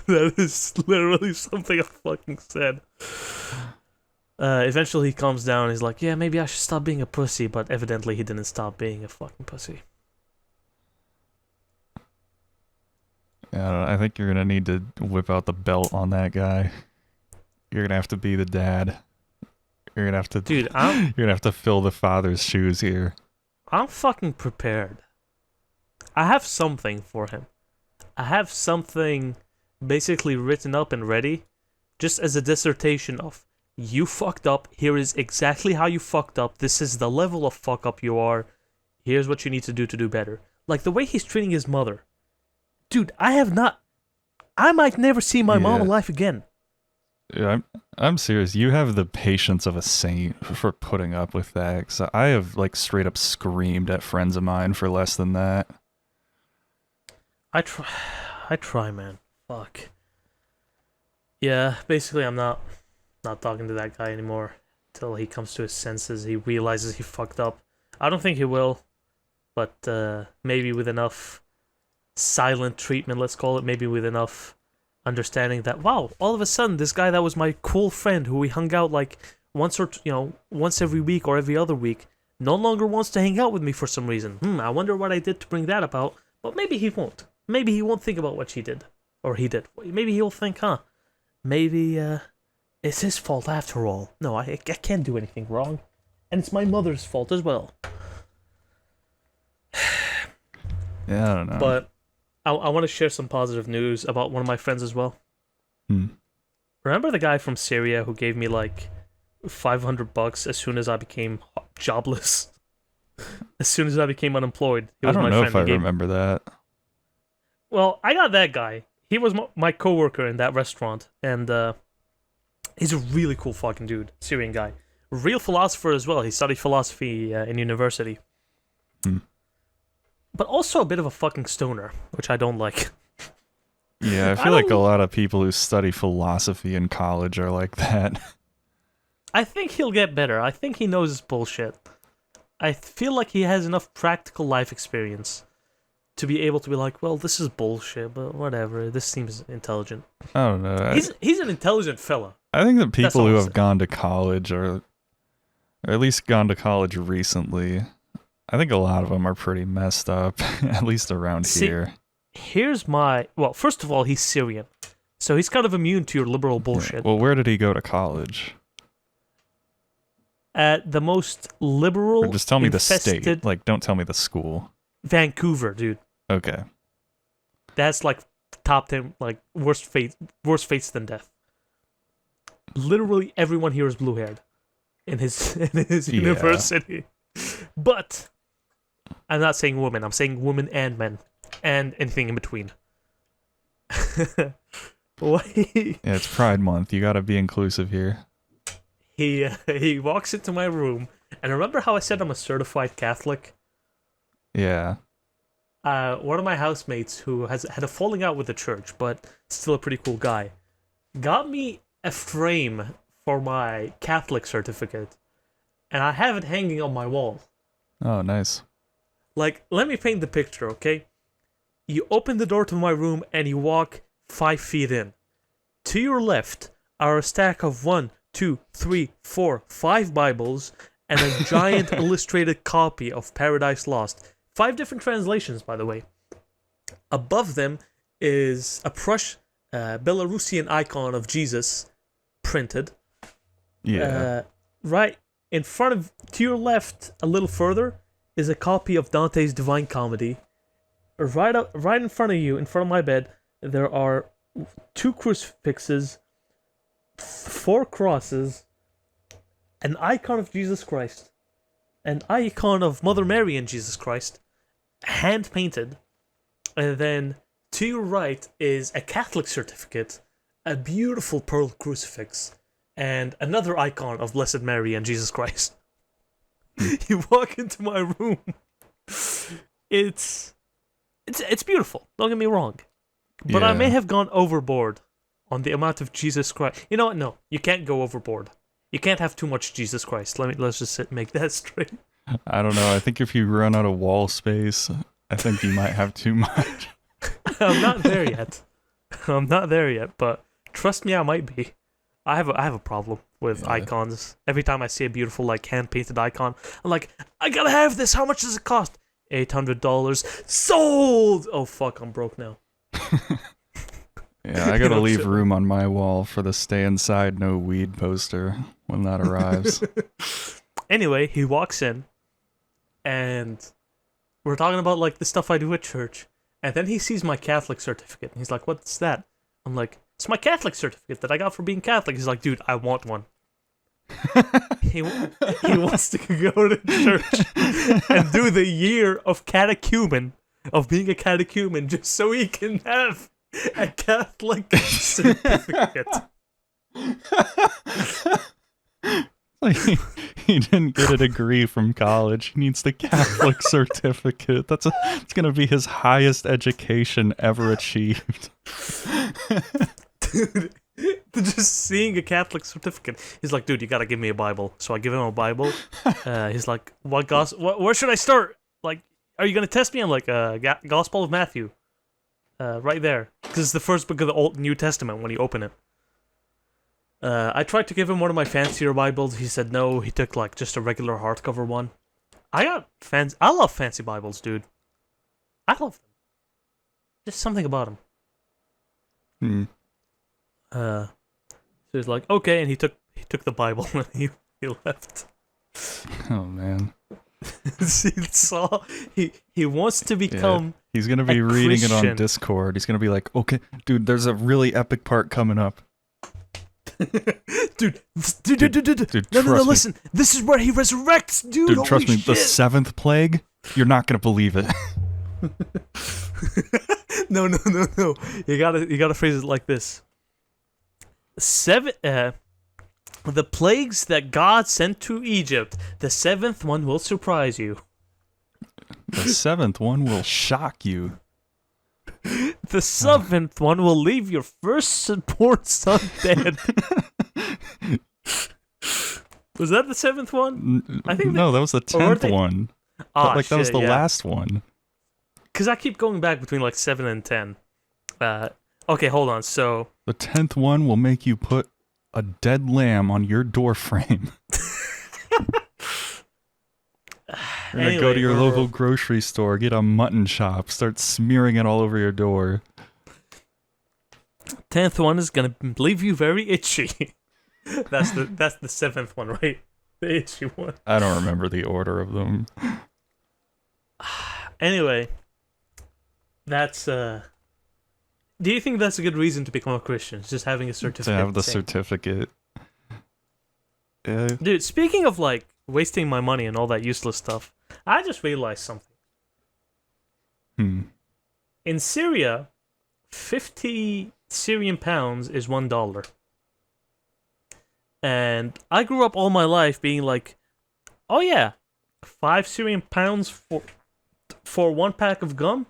That is literally something I fucking said. Eventually he calms down and he's like, yeah, maybe I should stop being a pussy, but evidently he didn't stop being a fucking pussy. Yeah, I think you're gonna need to whip out the belt on that guy. You're gonna have to be the dad. You're gonna have to, dude. You're gonna have to fill the father's shoes here. I'm fucking prepared. I have something for him. I have something basically written up and ready, just as a dissertation of, you fucked up, here is exactly how you fucked up, this is the level of fuck up you are, here's what you need to do better. Like the way he's treating his mother. Dude, I might never see my mom alive again. Yeah, I'm serious. You have the patience of a saint for putting up with that. 'Cause I have like straight up screamed at friends of mine for less than that. I try, man. Fuck. Yeah, basically I'm not talking to that guy anymore till he comes to his senses. He realizes he fucked up. I don't think he will, but maybe with enough silent treatment, let's call it, maybe with enough understanding that, wow, all of a sudden this guy that was my cool friend who we hung out like once every week or every other week no longer wants to hang out with me for some reason. I wonder what I did to bring that about. But maybe he won't. Maybe he won't think about what she did. or he did. Maybe he'll think, maybe it's his fault after all. No, I can't do anything wrong, and it's my mother's fault as well. Yeah, I don't know. But I want to share some positive news about one of my friends as well. Remember the guy from Syria who gave me like $500 as soon as I became jobless? As soon as I became unemployed, he was I don't my know friend. if I remember that. Well, I got that guy. He was my coworker in that restaurant, and he's a really cool fucking dude, Syrian guy. Real philosopher as well. He studied philosophy in university. But also a bit of a fucking stoner, which I don't like. Yeah, I feel like a lot of people who study philosophy in college are like that. I think he'll get better. I think he knows his bullshit. I feel like he has enough practical life experience to be able to be like, well, this is bullshit, but whatever. This seems intelligent. I don't know. He's an intelligent fella. I think that people who I'm have gone to college or at least gone to college recently, I think a lot of them are pretty messed up, at least around here. Here's well, first of all, he's Syrian, so he's kind of immune to your liberal bullshit. Well, where did he go to college? At the most liberal, or just tell me the state. Like, don't tell me the school. Vancouver, dude. Okay. That's like top 10, like worse fates than death. Literally everyone here is blue-haired in his university. But I'm not saying women. I'm saying women and men and anything in between. Yeah, it's Pride Month. You gotta be inclusive here. He walks into my room, and remember how I said I'm a certified Catholic? Yeah. One of my housemates who has had a falling out with the church, but still a pretty cool guy, got me a frame for my Catholic certificate, and I have it hanging on my wall. Oh, nice. Like, let me paint the picture, okay? You open the door to my room and you walk 5 feet in. To your left are a stack of 1, 2, 3, 4, 5 Bibles and a giant illustrated copy of Paradise Lost. 5 different translations, by the way. Above them is a Belarusian icon of Jesus printed. Yeah. Right in front of, to your left, a little further, is a copy of Dante's Divine Comedy. Right in front of you, in front of my bed, there are 2 crucifixes, 4 crosses, an icon of Jesus Christ, an icon of Mother Mary and Jesus Christ, hand painted, and then to your right is a Catholic certificate, a beautiful pearl crucifix, and another icon of Blessed Mary and Jesus Christ. You walk into my room. It's beautiful. Don't get me wrong, but I may have gone overboard on the amount of Jesus Christ. You know what? No, you can't go overboard. You can't have too much Jesus Christ. Let's just make that straight. I don't know. I think if you run out of wall space, I think you might have too much. I'm not there yet. But trust me, I might be. I have a problem with icons. Every time I see a beautiful like hand painted icon, I'm like, I gotta have this. How much does it cost? $800. Sold. Oh fuck, I'm broke now. Yeah, I gotta leave room on my wall for the stay inside, no weed poster when that arrives. Anyway, he walks in, and we're talking about like the stuff I do at church, and then he sees my Catholic certificate, and he's like, "What's that?" I'm like, "It's my Catholic certificate that I got for being Catholic." He's like, "Dude, I want one." he wants to go to church and do the year of catechumen, of being a catechumen, just so he can have a Catholic certificate. Like he didn't get a degree from college. He needs the Catholic certificate. It's gonna be his highest education ever achieved. Dude, just seeing a Catholic certificate. He's like, dude, you gotta give me a Bible. So I give him a Bible. He's like, where should I start? Like, are you gonna test me? I'm like, Gospel of Matthew. Right there. Because it's the first book of the Old New Testament when you open it. I tried to give him one of my fancier Bibles. He said no. He took like just a regular hardcover one. I love fancy Bibles, dude. I love them. Just something about them. So he's like, okay, and he took the Bible and he left. Oh man. See, he wants to become. He's gonna be reading it Christian. on Discord. He's gonna be like, okay, dude, there's a really epic part coming up. Dude, no, trust me. listen. This is where he resurrects, dude. Dude, trust me, Holy the shit. 7th plague, you're not gonna believe it. No. You gotta phrase it like this. The plagues that God sent to Egypt, the 7th one will surprise you. The 7th one will shock you. The 7th one will leave your firstborn son dead. Was that the 7th one? I think no, that was the 10th one. Ah, That was shit, the yeah. last one. Because I keep going back between like 7 and 10. Okay, hold on. So The 10th one will make you put a dead lamb on your door frame. You're gonna go to your local grocery store, get a mutton chop, start smearing it all over your door. 10th one is gonna leave you very itchy. That's the 7th one, right? The itchy one. I don't remember the order of them. Anyway, that's do you think that's a good reason to become a Christian? Just having a certificate. To have the saying- certificate. Dude, speaking of like wasting my money and all that useless stuff, I just realized something. In Syria, 50 Syrian pounds is $1. And I grew up all my life being like, oh yeah, 5 Syrian pounds for 1 pack of gum?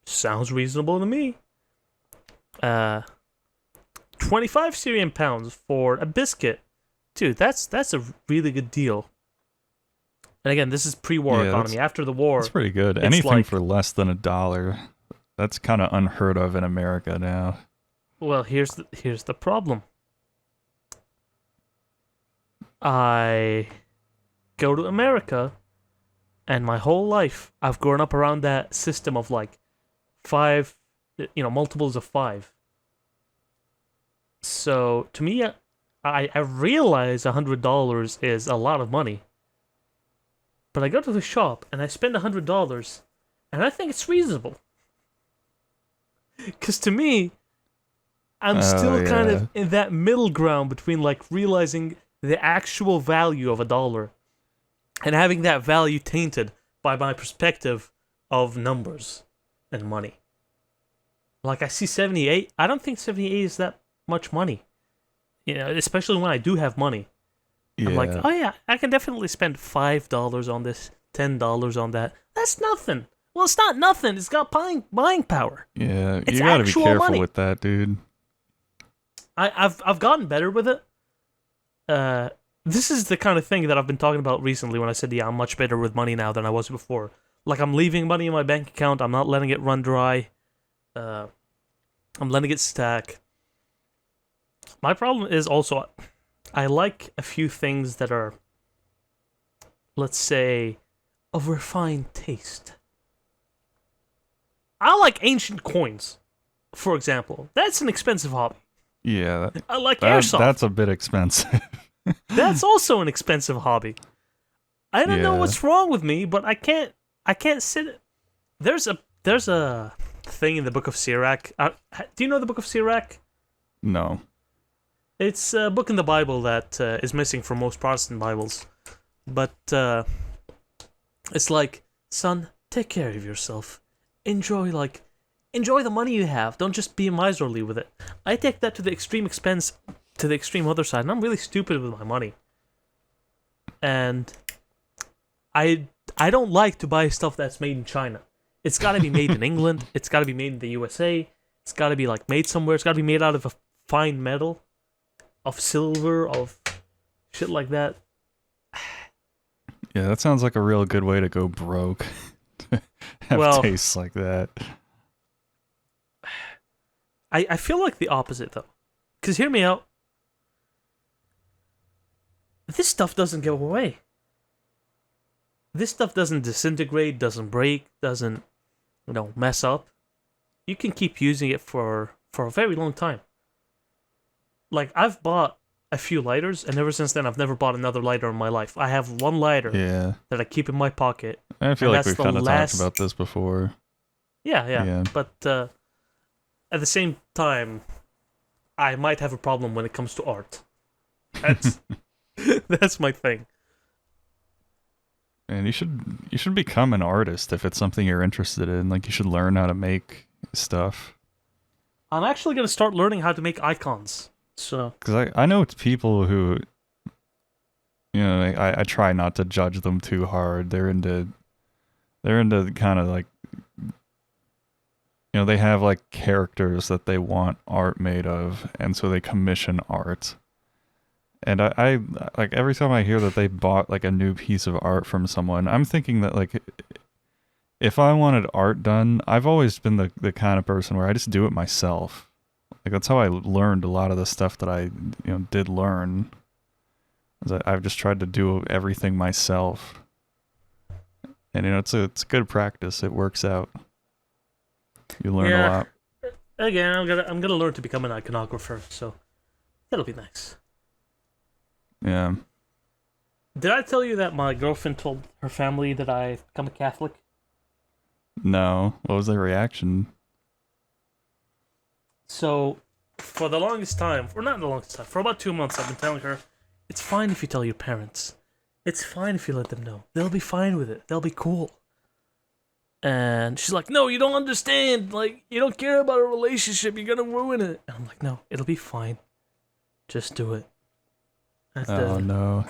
Sounds reasonable to me. 25 Syrian pounds for a biscuit. Dude, that's a really good deal. And again, this is pre-war economy. After the war, That's pretty good. it's Anything like- for less than $1. That's kind of unheard of in America now. well, here's the problem. I go to America, and my whole life I've grown up around that system of like 5, multiples of 5. So to me, I realize $100 is a lot of money. But I go to the shop and I spend $100, and I think it's reasonable. Because to me, I'm still kind of in that middle ground between like realizing the actual value of $1 and having that value tainted by my perspective of numbers and money. Like I see 78, I don't think 78 is that much money. Especially when I do have money. Yeah. I'm like, oh yeah, I can definitely spend $5 on this, $10 on that. That's nothing. Well, it's not nothing. It's got buying power. Yeah, It's you gotta be actual careful money. with that, dude. I've gotten better with it. This is the kind of thing that I've been talking about recently when I said, yeah, I'm much better with money now than I was before. Like, I'm leaving money in my bank account. I'm not letting it run dry. I'm letting it stack. My problem is also, I like a few things that are, let's say, of refined taste. I like ancient coins, for example. That's an expensive hobby. Yeah, I like airsoft. that's a bit expensive. That's also an expensive hobby. I don't know Yeah. what's wrong with me, but I can't sit. There's a thing in the Book of Sirach. Do you know the Book of Sirach? No. It's a book in the Bible that is missing from most Protestant Bibles. But it's like, son, take care of yourself. Enjoy the money you have. Don't just be miserly with it. I take that to the extreme expense, to the extreme other side, and I'm really stupid with my money. And I don't like to buy stuff that's made in China. It's got to be made in England. It's got to be made in the USA. It's got to be like made somewhere. It's got to be made out of a fine metal, of silver, of shit like that. Yeah, that sounds like a real good way to go broke. Have Well- tastes like that. I feel like the opposite though. Because hear me out. This stuff doesn't go away. This stuff doesn't disintegrate, doesn't break, doesn't, mess up. You can keep using it for for a very long time. Like, I've bought a few lighters, and ever since then, I've never bought another lighter in my life. I have one lighter that I keep in my pocket. I feel like we've kind of talked about this before. Yeah. But at the same time, I might have a problem when it comes to art. That's that's my thing. And you should become an artist if it's something you're interested in. Like, you should learn how to make stuff. I'm actually gonna start learning how to make icons. So, because I know it's people who, you know, I try not to judge them too hard. They're into kind of like, you know, they have like characters that they want art made of, and so they commission art. And I like, every time I hear that they bought like a new piece of art from someone, I'm thinking that, like, if I wanted art done, I've always been the kind of person where I just do it myself. Like, that's how I learned a lot of the stuff that I, did learn. I've just tried to do everything myself. And, it's good practice. It works out. You learn a lot. Again, I'm gonna learn to become an iconographer, so that'll be nice. Yeah. Did I tell you that my girlfriend told her family that I've become a Catholic? No. What was their reaction? So, for the longest time, or not the longest time, for about 2 months, I've been telling her, it's fine if you tell your parents. It's fine if you let them know. They'll be fine with it. They'll be cool. And she's like, no, you don't understand. Like, you don't care about a relationship. You're gonna ruin it. And I'm like, no, it'll be fine. Just do it. No.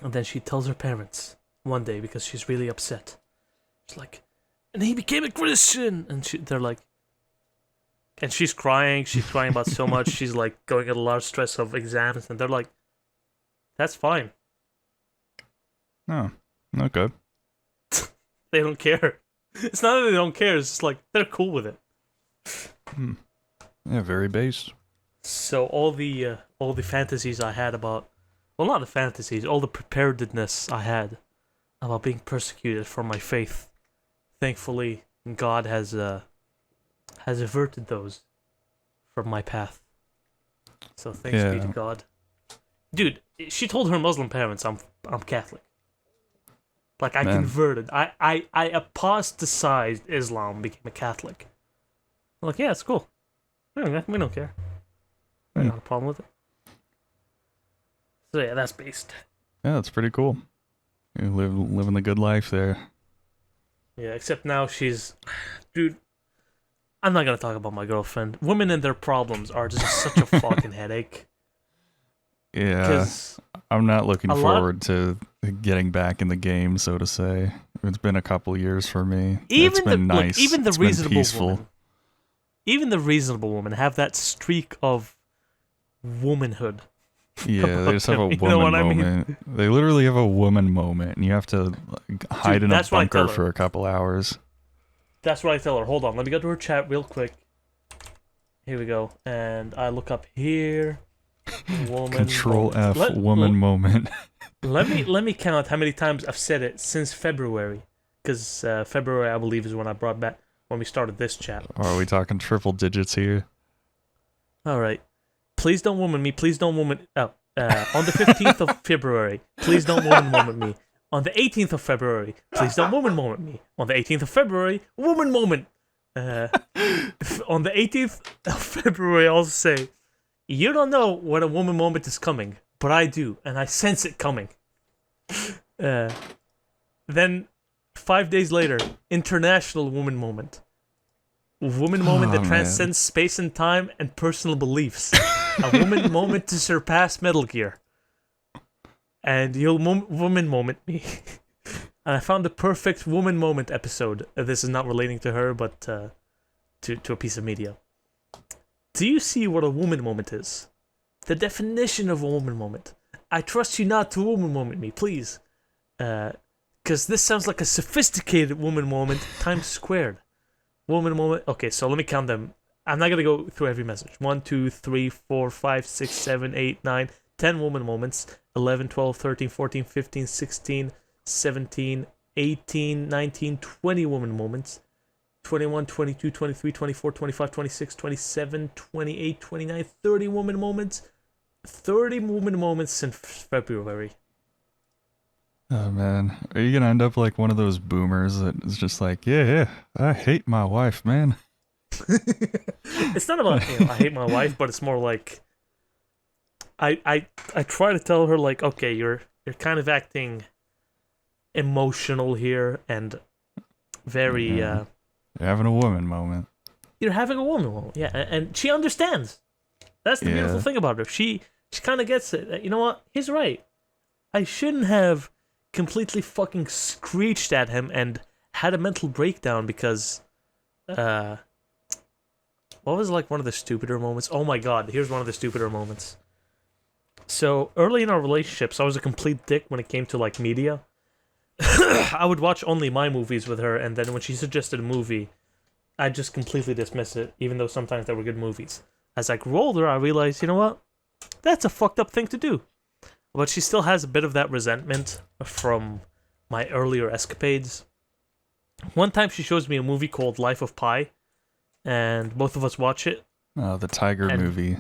And then she tells her parents one day because she's really upset. She's like, and he became a Christian. And they're like, and she's crying. She's crying about so much. She's like going at a lot of stress of exams. And they're like, that's fine. No, not good. They don't care. It's not that they don't care. It's just like, they're cool with it. Yeah, very base. So all the fantasies I had about, well, not the fantasies, all the preparedness I had about being persecuted for my faith, thankfully God has averted those from my path. So thanks be to God. Dude, she told her Muslim parents I'm Catholic. Like, I converted. I apostatized Islam, became a Catholic. I'm like, yeah, it's cool. We don't care. Not a problem with it. So yeah, that's based. Yeah, that's pretty cool. You living the good life there. Yeah, except now she's... Dude, I'm not gonna talk about my girlfriend. Women and their problems are just such a fucking headache. Yeah, I'm not looking forward to getting back in the game, so to say. It's been a couple years for me. It's been nice. Even the it's reasonable peaceful. woman. Even the reasonable women have that streak of womanhood. Yeah, they just have a woman moment. They literally have a woman moment, and you have to hide in a bunker for a couple hours. That's what I tell her. Hold on, let me go to her chat real quick. Here we go. And I look up here. Woman Control moment. F, woman moment. let me count how many times I've said it since February. Because February, I believe, is when we started this chat. Are we talking triple digits here? Alright. Please don't woman me. Please don't woman... Oh. On the 15th of February, please don't woman moment me. On the 18th of February, please don't woman moment me. On the 18th of February, woman moment. On the 18th of February, I'll say, you don't know when a woman moment is coming, but I do, and I sense it coming. Then, 5 days later, International Woman Moment. Woman moment that transcends space and time and personal beliefs. A woman moment to surpass Metal Gear. And you'll woman moment me. And I found the perfect woman moment episode. This is not relating to her, but to a piece of media. Do you see what a woman moment is? The definition of a woman moment. I trust you not to woman moment me, please. Because this sounds like a sophisticated woman moment times squared. Woman moment. Okay, so let me count them. I'm not going to go through every message. 1, 2, 3, 4, 5, 6, 7, 8, 9, 10 woman moments. 11, 12, 13, 14, 15, 16, 17, 18, 19, 20 woman moments. 21, 22, 23, 24, 25, 26, 27, 28, 29, 30 woman moments. 30 woman moments since February. Oh man, are you gonna end up like one of those boomers that is just like, yeah, I hate my wife, man. It's not about, I hate my wife, but it's more like I try to tell her like, okay, you're kind of acting emotional here and very You're having a woman moment. You're having a woman moment, yeah, and she understands. That's the beautiful thing about her. She kind of gets it. You know what? He's right. I shouldn't have completely fucking screeched at him and had a mental breakdown because what was like one of the stupider moments? Oh my god, here's one of the stupider moments. So early in our relationships, I was a complete dick when it came to like media. I would watch only my movies with her, and then when she suggested a movie, I'd just completely dismiss it, even though sometimes they were good movies. As I grew older, I realized, you know what? That's a fucked up thing to do. But she still has a bit of that resentment from my earlier escapades. One time she shows me a movie called Life of Pi, and both of us watch it. Oh, the tiger movie.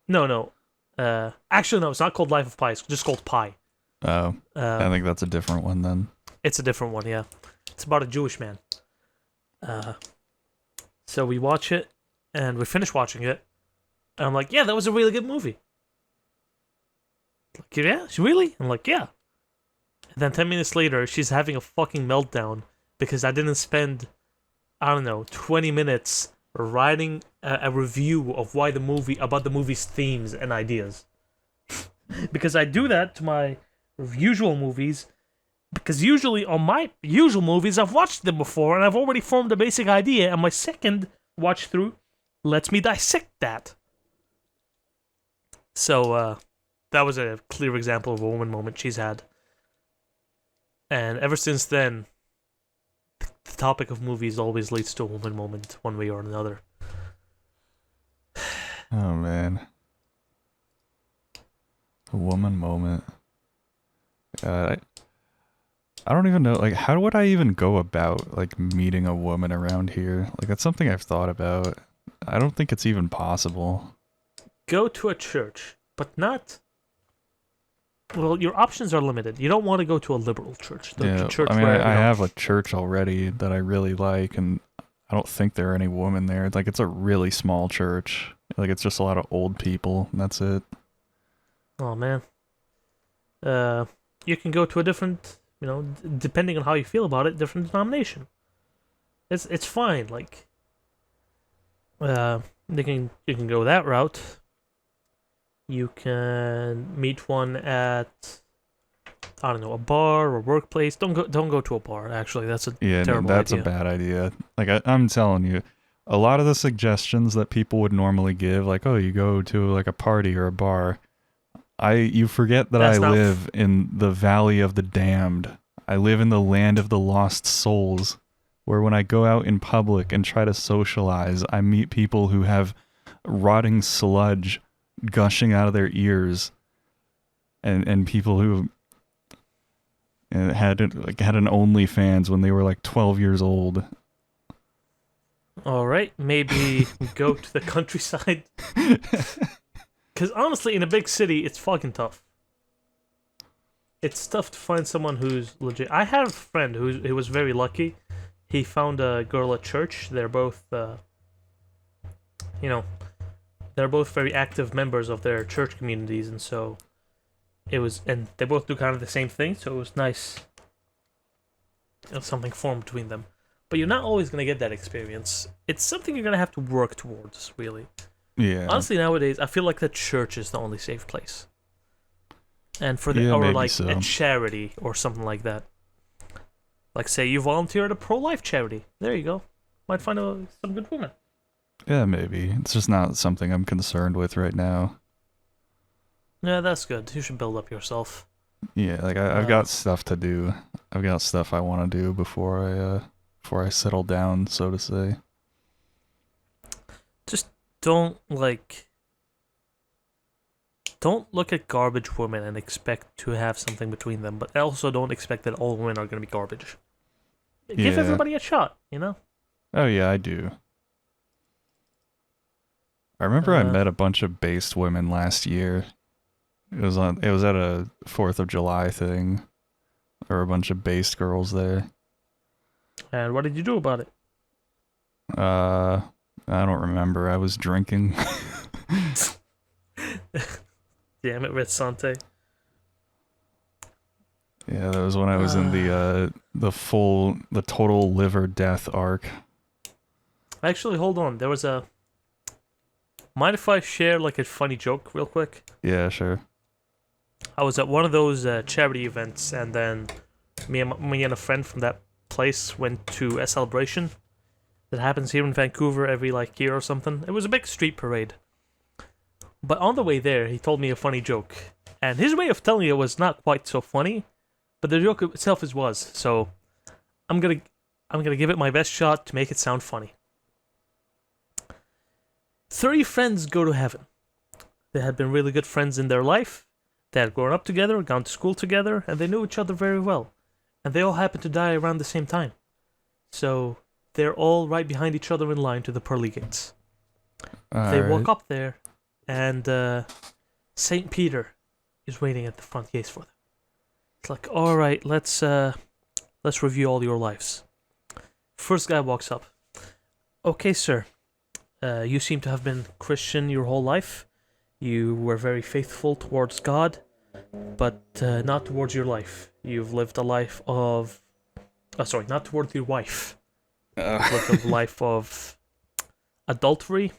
No. Actually, no, it's not called Life of Pi. It's just called Pi. Oh, I think that's a different one then. It's a different one, yeah. It's about a Jewish man. So we watch it, and we finish watching it, and I'm like, yeah, that was a really good movie. Like, yeah, really? I'm like, yeah. And then 10 minutes later, she's having a fucking meltdown because I didn't spend, 20 minutes writing a review of why about the movie's themes and ideas. Because I do that to my usual movies, because usually on my usual movies, I've watched them before and I've already formed a basic idea, and my second watch through lets me dissect that. So, that was a clear example of a woman moment she's had. And ever since then, the topic of movies always leads to a woman moment, one way or another. Oh, man. A woman moment. I don't even know, like, how would I even go about, like, meeting a woman around here? Like, that's something I've thought about. I don't think it's even possible. Go to a church, but not... Well, your options are limited. You don't want to go to a liberal church. Church I mean, I have a church already that I really like, and I don't think there are any women there. Like, it's a really small church. Like, it's just a lot of old people, and that's it. Oh, man. You can go to a different, depending on how you feel about it, different denomination. It's fine. Like, you can go that route. You can meet one at, a bar or workplace. Don't go to a bar. Actually, that's a terrible that's idea. A bad idea. Like I'm telling you, a lot of the suggestions that people would normally give, like, oh, you go to like a party or a bar. You forget that I live in the Valley of the Damned. I live in the land of the lost souls, where when I go out in public and try to socialize, I meet people who have rotting sludge gushing out of their ears, and people who had an OnlyFans when they were like 12 years old. All right, maybe go to the countryside. Because honestly, in a big city, it's fucking tough. It's tough to find someone who's legit. I had a friend who was very lucky. He found a girl at church. They're both, they're both very active members of their church communities, and so and they both do kind of the same thing, so it was nice. Something formed between them. But you're not always going to get that experience. It's something you're going to have to work towards, really. Yeah. Honestly, nowadays, I feel like the church is the only safe place. And for a charity or something like that. Like, say you volunteer at a pro-life charity. There you go. Might find some good woman. Yeah, maybe. It's just not something I'm concerned with right now. Yeah, that's good. You should build up yourself. Yeah, like I've got stuff to do. I've got stuff I want to do before I settle down, so to say. Just don't look at garbage women and expect to have something between them, but also don't expect that all women are going to be garbage. Give everybody a shot, Oh yeah, I do. I remember I Uh, met a bunch of based women last year. It was at a 4th of July thing. There were a bunch of based girls there. and what did you do about it? Uh I don't remember. I was drinking. Damn it, Red Sante. Yeah, that was when I was in the total liver death arc. Actually, hold on. There was a. Mind if I share like a funny joke real quick? Yeah, sure. I was at one of those charity events, and then me and a friend from that place went to a celebration that happens here in Vancouver every like year or something. It was a big street parade. But on the way there, he told me a funny joke, and his way of telling it was not quite so funny, but the joke itself was. So I'm gonna give it my best shot to make it sound funny. 3 friends go to heaven. They had been really good friends in their life. They had grown up together, gone to school together, and they knew each other very well. And they all happened to die around the same time. So they're all right behind each other in line to the pearly gates. They walk up there, and Saint Peter is waiting at the front gates for them. It's like, all right, let's review all your lives. First guy walks up. Okay, sir. You seem to have been Christian your whole life. You were very faithful towards God, but not towards your life. You've lived a life of... not towards your wife. You've lived a life of adultery.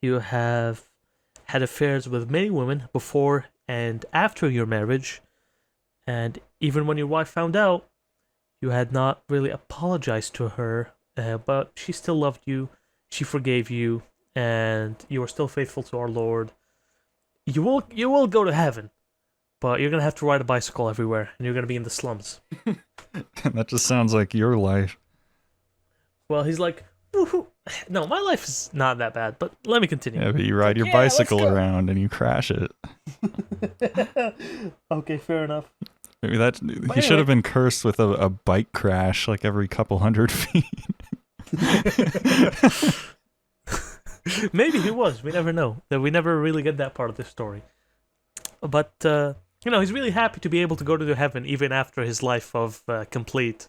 You have had affairs with many women before and after your marriage, and even when your wife found out, you had not really apologized to her, but she still loved you. She forgave you, and you are still faithful to our Lord. You will go to heaven, but you're gonna have to ride a bicycle everywhere, and you're gonna be in the slums. That just sounds like your life. Well, he's like, woohoo. No, my life is not that bad, but let me continue. Yeah, but you ride your bicycle around and you crash it. Okay, fair enough. Maybe he should have been cursed with a bike crash like every couple hundred feet. Maybe he was. We never know. We never really get that part of the story. But he's really happy to be able to go to heaven even after his life of complete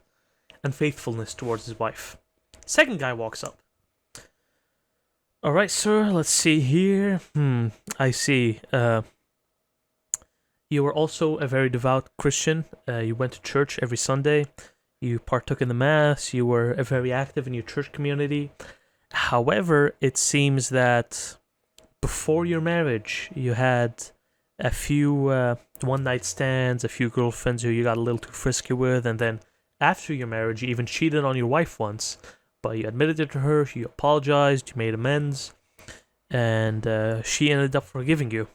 and faithfulness towards his wife. Second guy walks up. All right, sir. Let's see here. I see. You were also a very devout Christian. You went to church every Sunday. You partook in the mass. You were very active in your church community. However, it seems that before your marriage, you had a few one-night stands, a few girlfriends who you got a little too frisky with, and then after your marriage, you even cheated on your wife once. But you admitted it to her, you apologized, you made amends, and she ended up forgiving you.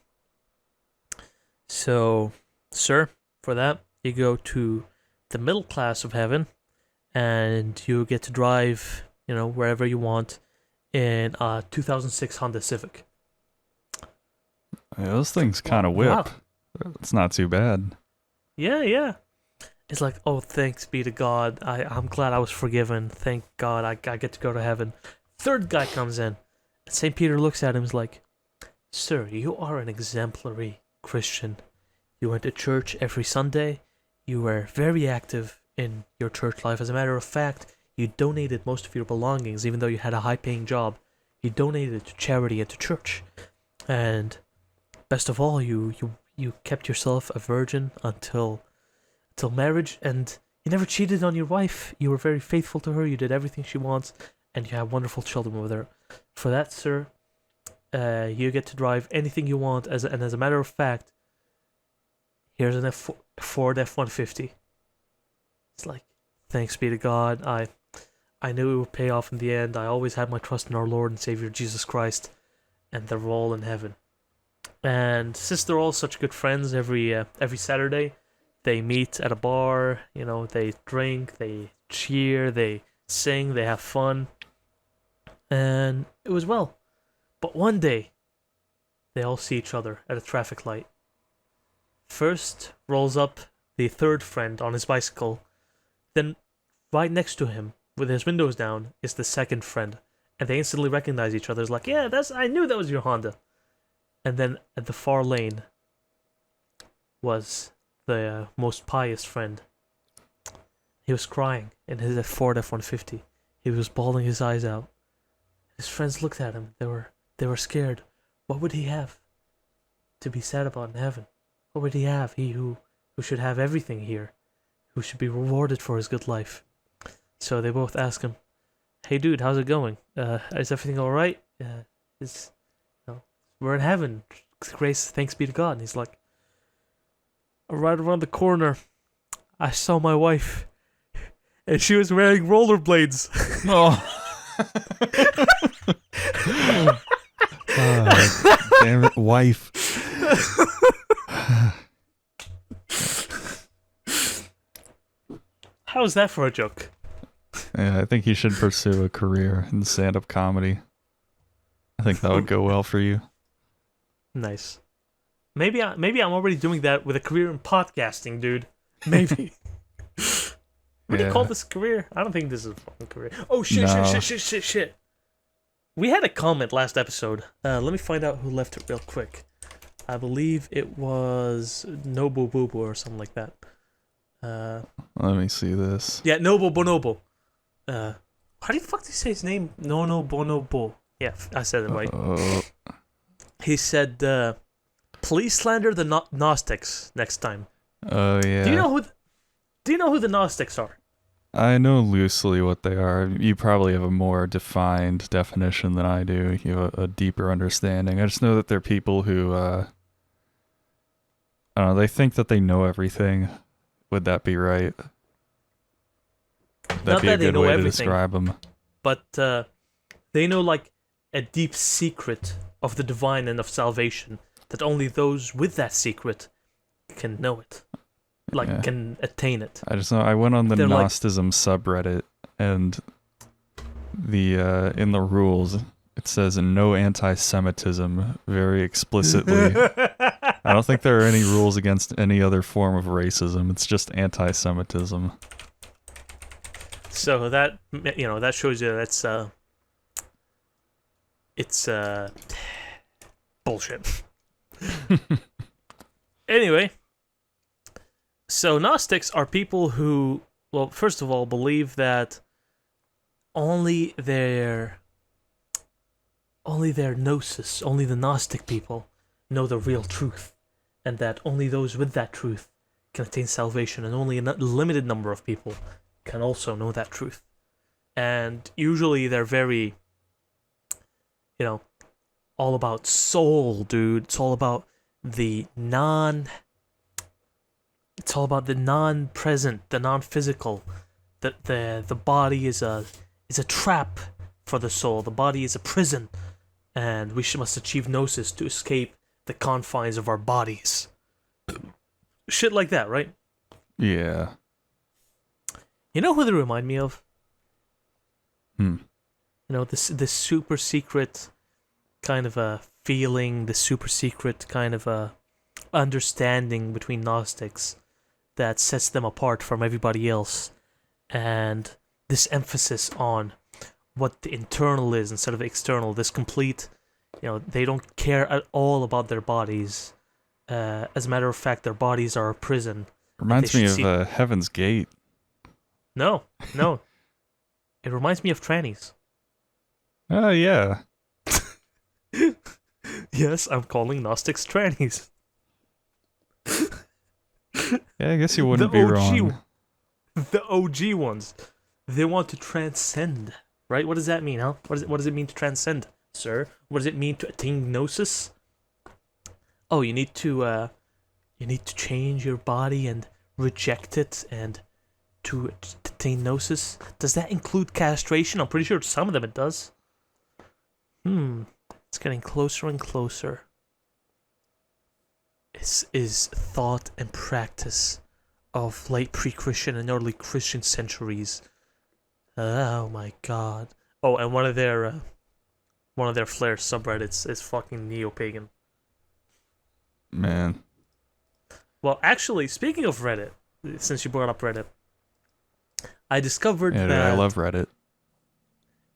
So, sir, for that, you go to the middle class of heaven, and you get to drive, wherever you want in a 2006 Honda Civic. Yeah, those things kind of whip. Wow. It's not too bad. Yeah. It's like, oh, thanks be to God. I'm glad I was forgiven. Thank God I get to go to heaven. Third guy comes in. And St. Peter looks at him and is like, sir, you are an exemplary Christian. You went to church every Sunday. You were very active in your church life. As a matter of fact, you donated most of your belongings, even though you had a high-paying job. You donated it to charity and to church. And best of all, you kept yourself a virgin until marriage, and you never cheated on your wife. You were very faithful to her. You did everything she wants, and you have wonderful children with her. For that, sir, you get to drive anything you want. As a matter of fact, here's an Ford F-150. It's like, thanks be to God. I knew it would pay off in the end. I always had my trust in our Lord and Savior Jesus Christ, and they're all in heaven. And since they're all such good friends, every Saturday, they meet at a bar. They drink, they cheer, they sing, they have fun, and it was well. But one day, they all see each other at a traffic light. First rolls up the third friend on his bicycle. Then, right next to him, with his windows down, is the second friend. And they instantly recognize each other. It's like, yeah, I knew that was your Honda. And then at the far lane was the most pious friend. He was crying in his Ford F-150. He was bawling his eyes out. His friends looked at him. They were scared. What would he have to be sad about in heaven? What would he have? He who should have everything here, who should be rewarded for his good life. So they both ask him, "Hey, dude, how's it going? Is everything all right? We're in heaven. Grace, thanks be to God." And he's like, "Right around the corner, I saw my wife, and she was wearing rollerblades." Oh. Damn it, wife. How's that for a joke? Yeah, I think you should pursue a career in stand-up comedy. I think that would go well for you. Nice. Maybe I'm already doing that with a career in podcasting, dude. Maybe. What do you call this career? I don't think this is a fucking career. Oh shit! No. Shit! We had a comment last episode. Let me find out who left it real quick. I believe it was Nobu Bubu or something like that. Let me see this. Yeah, Nobu Bonobo. How do you fuck do you say his name? No Bonobo. Yeah, I said it right. He said, "Please slander the Gnostics next time." Oh yeah. Do you know who the Gnostics are? I know loosely what they are. You probably have a more defined definition than I do. You have a deeper understanding. I just know that they're people who, I don't know, they think that they know everything. Would that be right? That'd be a good way to describe them. But they know like a deep secret of the divine and of salvation that only those with that secret can know it. Can attain it. I just know I went on the They're Gnosticism subreddit, and the in the rules it says no anti-Semitism very explicitly. I don't think there are any rules against any other form of racism. It's just anti-Semitism. So that that shows you that's it's bullshit. Anyway. So Gnostics are people who, well, first of all, believe that only their gnosis, only the Gnostic people know the real truth, and that only those with that truth can attain salvation, and only a limited number of people can also know that truth. And usually they're very, all about soul, dude. It's all about the It's all about the non-present, the non-physical. That the body is a trap for the soul. The body is a prison, and we must achieve gnosis to escape the confines of our bodies. Shit like that, right? Yeah. You know who they remind me of? This super secret kind of a feeling, the super secret kind of a understanding between Gnostics that sets them apart from everybody else, and this emphasis on what the internal is instead of external, this complete, they don't care at all about their bodies. As a matter of fact, their bodies are a prison. Reminds me of Heaven's Gate. No. It reminds me of trannies. Oh, yeah. Yes, I'm calling Gnostics trannies. Yeah, I guess you wouldn't be wrong. The OG ones. They want to transcend, right? What does that mean, huh? What does it mean to transcend, sir? What does it mean to attain gnosis? Oh, you need to change your body and reject it, and to attain gnosis. Does that include castration? I'm pretty sure some of them it does. It's getting closer and closer. Is thought and practice of late pre-Christian and early Christian centuries. Oh my god. Oh, and one of their Flare subreddits is fucking neo-pagan. Man. Well, actually, speaking of Reddit, since you brought up Reddit, I discovered Yeah, dude, that I love Reddit.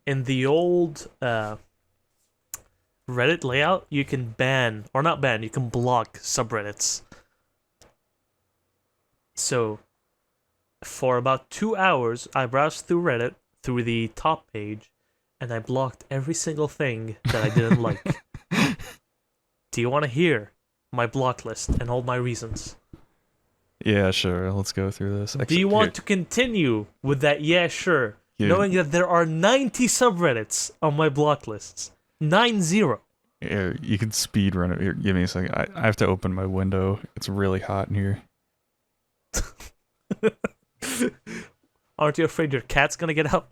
in the old Reddit layout, you can ban, or not ban, you can block subreddits. So, for about 2 hours, I browsed through Reddit, through the top page, and I blocked every single thing that I didn't like. Do you want to hear my block list and all my reasons? Yeah, sure. Let's go through this. Do you want to continue with that? Yeah, sure. Knowing that there are 90 subreddits on my block lists. 90. Here, you can speed run it. Here, give me a second. I have to open my window. It's really hot in here. Aren't you afraid your cat's gonna get out?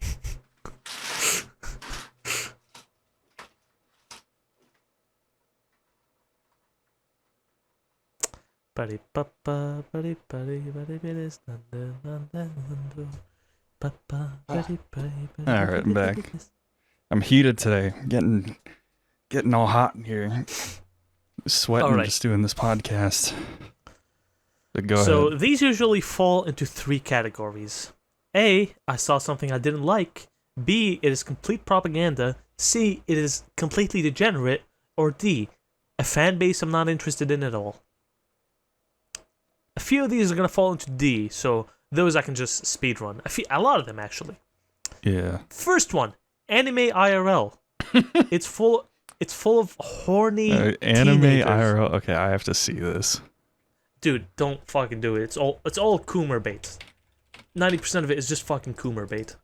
Alright, I'm back. I'm heated today. Getting all hot in here. Sweating just doing this podcast. But go So ahead. these usually fall into 3 categories. A, I saw something I didn't like. B, it is complete propaganda. C, it is completely degenerate. Or D, a fan base I'm not interested in at all. A few of these are going to fall into D, so those I can just speedrun. A lot of them, actually. Yeah. First one, anime IRL. It's full of horny anime teenagers. IRL. Okay, I have to see this. Dude, don't fucking do it. It's all Coomer bait. 90% of it is just fucking Coomer bait.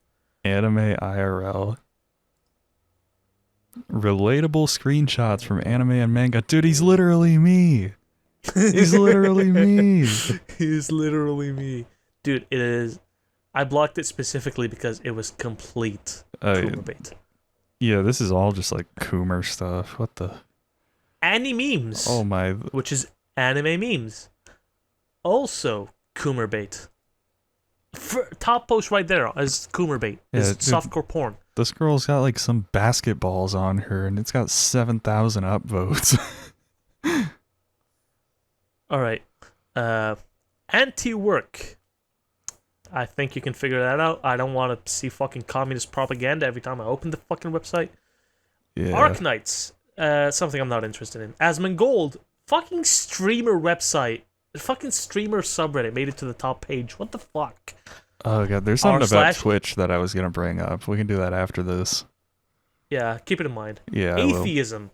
Anime IRL. Relatable screenshots from anime and manga. Dude, he's literally me. He's literally me. He's literally me. Dude, it is. I blocked it specifically because it was complete Coomer bait. Yeah, this is all just like Coomer stuff. What the? Memes. Oh my. Which is anime memes. Also, Coomer bait. Top post right there is Coomer bait. It's softcore porn. This girl's got like some basketballs on her, and it's got 7,000 upvotes. All right. Anti-work. I think you can figure that out. I don't want to see fucking communist propaganda every time I open the fucking website. Yeah. Arknights. Something I'm not interested in. Asmongold. Fucking streamer website. Fucking streamer subreddit made it to the top page. What the fuck? Oh god, there's something about Twitch that I was gonna bring up. We can do that after this. Yeah, keep it in mind. Yeah. Atheism.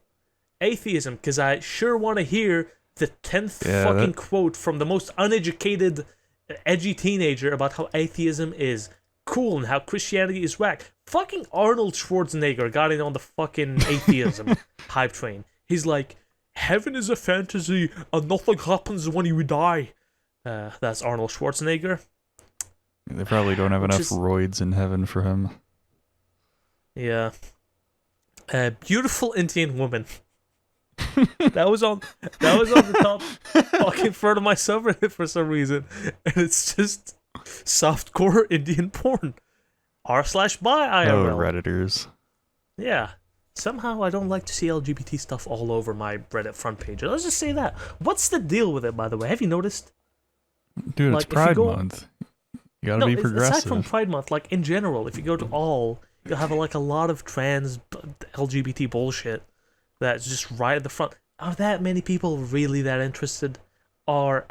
Atheism, because I sure want to hear the 10th fucking quote from the most uneducated, edgy teenager about how atheism is cool and how Christianity is whack. Fucking Arnold Schwarzenegger got in on the fucking atheism hype train. He's like, heaven is a fantasy and nothing happens when you die. That's Arnold Schwarzenegger. They probably don't have enough roids in heaven for him. Yeah. Beautiful Indian woman. that was on the top fucking front of my subreddit for some reason, and it's just softcore Indian porn. r/bi IRL. Oh, Redditors. Yeah. Somehow I don't like to see LGBT stuff all over my Reddit front page. Let's just say that. What's the deal with it, by the way? Have you noticed? Dude, it's Pride Month. You gotta be progressive. Aside from Pride Month, like in general, if you go to all, you'll have like a lot of trans LGBT bullshit that's just right at the front. Are that many people really that interested? Or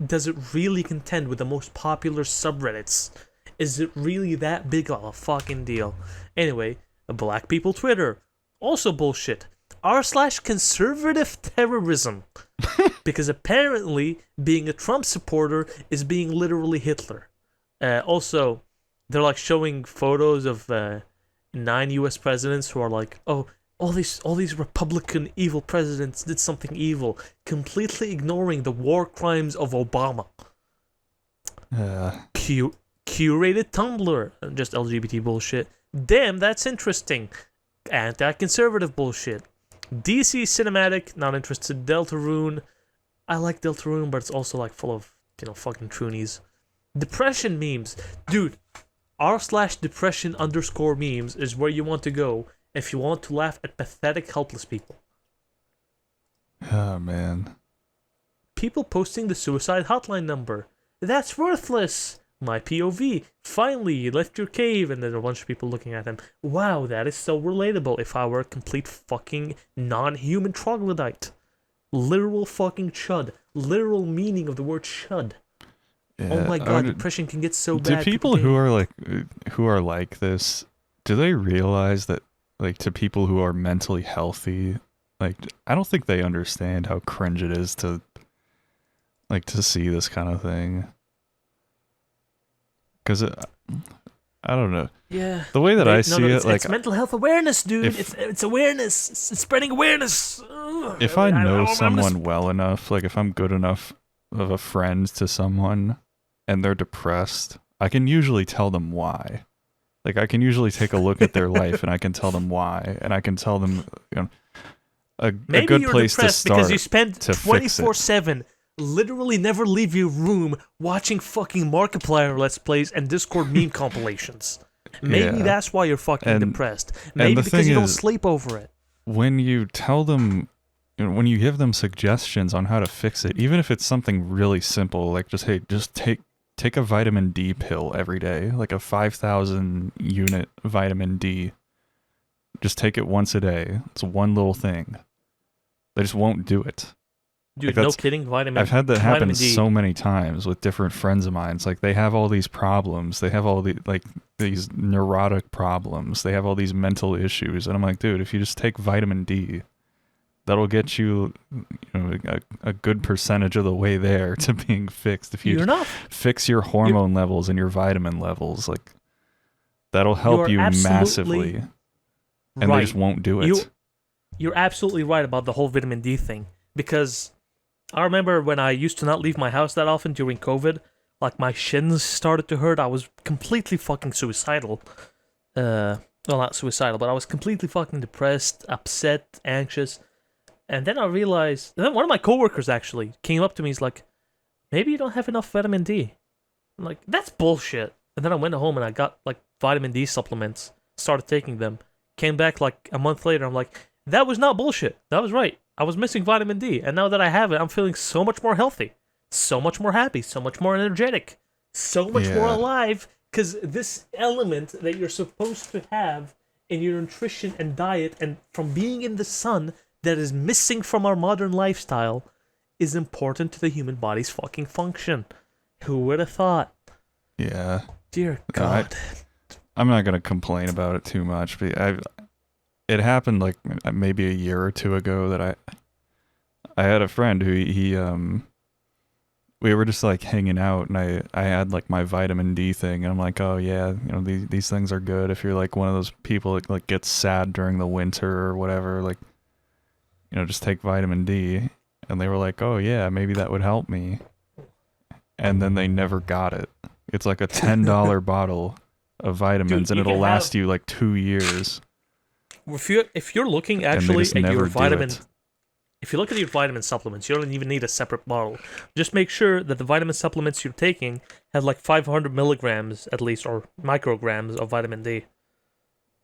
does it really contend with the most popular subreddits? Is it really that big of a fucking deal? Anyway, Black people Twitter, also bullshit. r/conservative terrorism. Because apparently being a Trump supporter is being literally Hitler. Also, they're like showing photos of 9 US presidents who are like, oh, all these Republican evil presidents did something evil, completely ignoring the war crimes of Obama. Curated Tumblr, just LGBT bullshit. Damn, that's interesting. Anti-conservative bullshit. DC Cinematic, not interested. Deltarune, I like Deltarune, but it's also like full of, fucking troonies. Depression memes. Dude, r/depression_memes is where you want to go if you want to laugh at pathetic, helpless people. Oh, man. People posting the suicide hotline number. That's worthless. My POV. Finally, you left your cave, and there's a bunch of people looking at him. Wow, that is so relatable. If I were a complete fucking non-human troglodyte. Literal fucking chud. Literal meaning of the word chud. Yeah, oh my god, depression can get so do bad. People who are like this, do they realize that, like, to people who are mentally healthy, like, I don't think they understand how cringe it is to, like, to see this kind of thing. Because I don't know. Yeah. The way that I see it, like, it's mental health awareness, dude. It's awareness. It's spreading awareness. If I know someone well enough, like if I'm good enough of a friend to someone and they're depressed, I can usually tell them why. Like I can usually take a look at their life and I can tell them why, and I can tell them, you know, a good place to start because you spend 24/7 literally never leave your room watching fucking Markiplier Let's Plays and Discord meme compilations. Maybe that's why you're fucking depressed. Maybe because you don't sleep over it. When you tell them, you know, when you give them suggestions on how to fix it, even if it's something really simple, like just take a vitamin D pill every day, like a 5,000 unit vitamin D. Just take it once a day. It's one little thing. They just won't do it. Dude, like no kidding, vitamin. I've had that happen so many times with different friends of mine. It's like they have all these problems. They have all these neurotic problems. They have all these mental issues, and I'm like, dude, if you just take vitamin D, that'll get you, a good percentage of the way there to being fixed. If you fix your hormone levels and your vitamin levels, like that'll help you massively. And they just won't do it. You're absolutely right about the whole vitamin D thing, because I remember when I used to not leave my house that often during COVID, like my shins started to hurt. I was completely fucking suicidal. Well, not suicidal, but I was completely fucking depressed, upset, anxious. And then I realized, and then one of my coworkers actually came up to me. He's like, maybe you don't have enough vitamin D. I'm like, that's bullshit. And then I went home and I got like vitamin D supplements, started taking them. Came back like a month later. I'm like, that was not bullshit. That was right. I was missing vitamin D, and now that I have it, I'm feeling so much more healthy, so much more happy, so much more energetic, so much more alive, because this element that you're supposed to have in your nutrition and diet, and from being in the sun, that is missing from our modern lifestyle, is important to the human body's fucking function. Who would have thought? Yeah. Dear God. I'm not going to complain about it too much, but it happened like maybe a year or two ago that I had a friend who we were just like hanging out, and I had like my vitamin D thing, and I'm like, oh yeah, these things are good if you're like one of those people that like gets sad during the winter or whatever, like just take vitamin D. And they were like, oh yeah, maybe that would help me. And then they never got it. It's like a $10 bottle of vitamins. Dude, and it'll last you like 2 years. If you're looking actually at your vitamin, if you look at your vitamin supplements, you don't even need a separate bottle. Just make sure that the vitamin supplements you're taking have like 500 milligrams at least, or micrograms of vitamin D.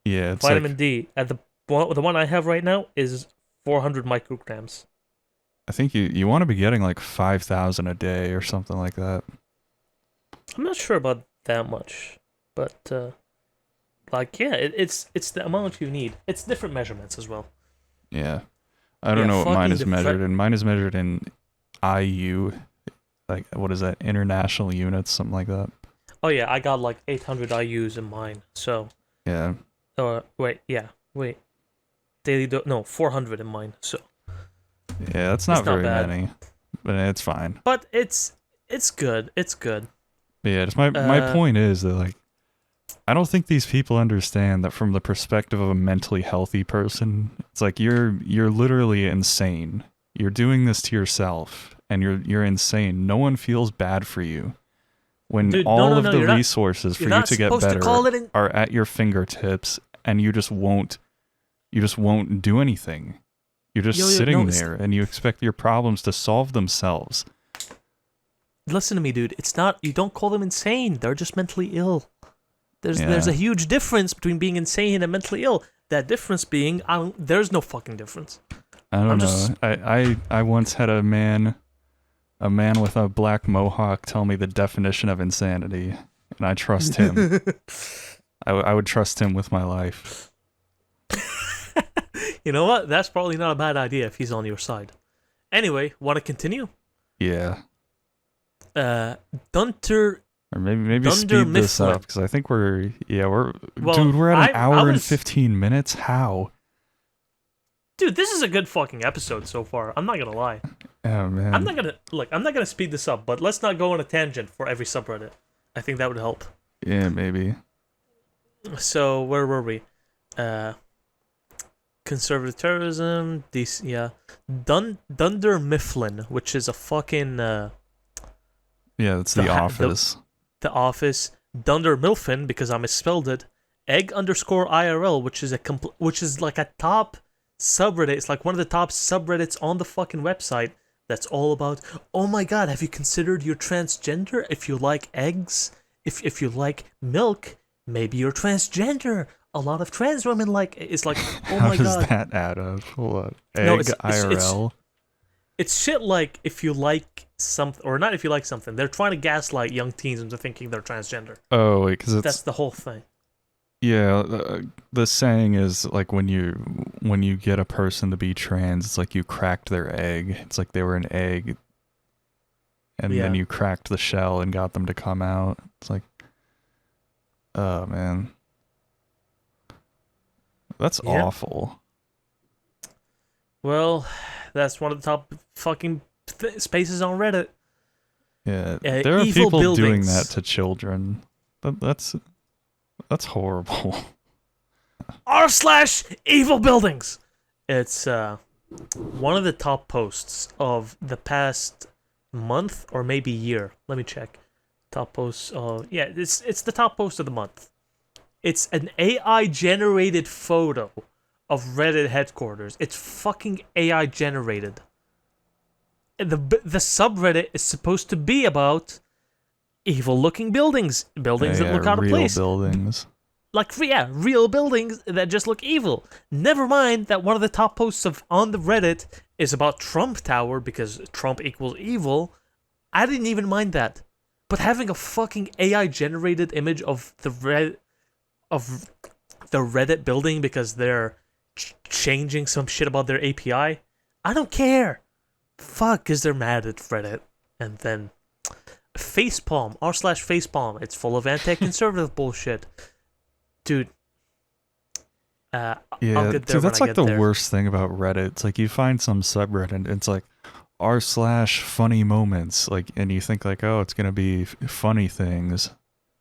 Yeah, it's vitamin D at the one I have right now is 400 micrograms. I think you want to be getting like 5,000 a day or something like that. I'm not sure about that much, but it's the amount you need. It's different measurements as well. Yeah, I don't know what mine is measured in. Mine is measured in IU, like what is that? International units, something like that. Oh yeah, I got like 800 IUs in mine. So yeah. Wait. Daily 400 in mine. So. Yeah, that's not very many, but it's fine. But it's good. It's good. But yeah, just my point is that like, I don't think these people understand that from the perspective of a mentally healthy person, it's like you're literally insane. You're doing this to yourself, and you're insane. No one feels bad for you when all of the resources for you to get better are at your fingertips, and you just won't do anything. You're just sitting there, and you expect your problems to solve themselves. Listen to me, dude. It's not. You don't call them insane. They're just mentally ill. There's a huge difference between being insane and mentally ill. That difference being, there's no fucking difference. I don't know. I once had a man a man with a black mohawk tell me the definition of insanity, and I trust him. I would trust him with my life. You know what? That's probably not a bad idea if he's on your side. Anyway, want to continue? Yeah. Dunter. Or maybe Dunder speed this Mifflin. up, because I think we're Well, dude, we're at an I hour and was- 15 minutes. How? Dude, this is a good fucking episode so far. I'm not gonna lie. Oh man. I'm not gonna speed this up, but let's not go on a tangent for every subreddit. I think that would help. Yeah, maybe. So where were we? Conservative terrorism. Dunder Mifflin, which is a fucking Yeah, it's The The ha- Office. The Office. Dunder Milfin, because I misspelled it. Egg_IRL, which is like a top subreddit. It's like one of the top subreddits on the fucking website. That's all about, oh my god, have you considered you're transgender? If you like eggs, if you like milk, maybe you're transgender. A lot of trans women like. It's like, oh How my does god. that add up? Hold on. Egg No, it's IRL. It's shit like if you like something, or not if you like something. They're trying to gaslight young teens into thinking they're transgender. Oh wait, because it's That's the whole thing. yeah. The saying is like when you get a person to be trans, it's like you cracked their egg. It's like they were an egg, and then Yeah. you cracked the shell and got them to come out. It's like, oh man, that's Yeah. awful. Well, that's one of the top fucking spaces on Reddit. Yeah, there are evil people doing buildings. that to children. That's horrible. r/evil buildings. It's one of the top posts of the past month or maybe year. Let me check. Top posts. Yeah, it's the top post of the month. It's an AI generated photo of Reddit headquarters. It's fucking AI generated. The subreddit is supposed to be about evil looking buildings that look out of real place. buildings. Like, yeah, real buildings that just look evil. Never mind that one of the top posts on the Reddit is about Trump Tower because Trump equals evil. I didn't even mind that. But having a fucking AI generated image of the Reddit building because they're changing some shit about their API, I don't care. Fuck, because they're mad at Reddit. And then facepalm, r/facepalm. It's full of anti-conservative bullshit. Dude. I'll Yeah, get there dude, that's when I like get the there. worst thing about Reddit. It's like you find some subreddit and it's like r/funny moments, like, and you think like, oh, it's gonna be funny things,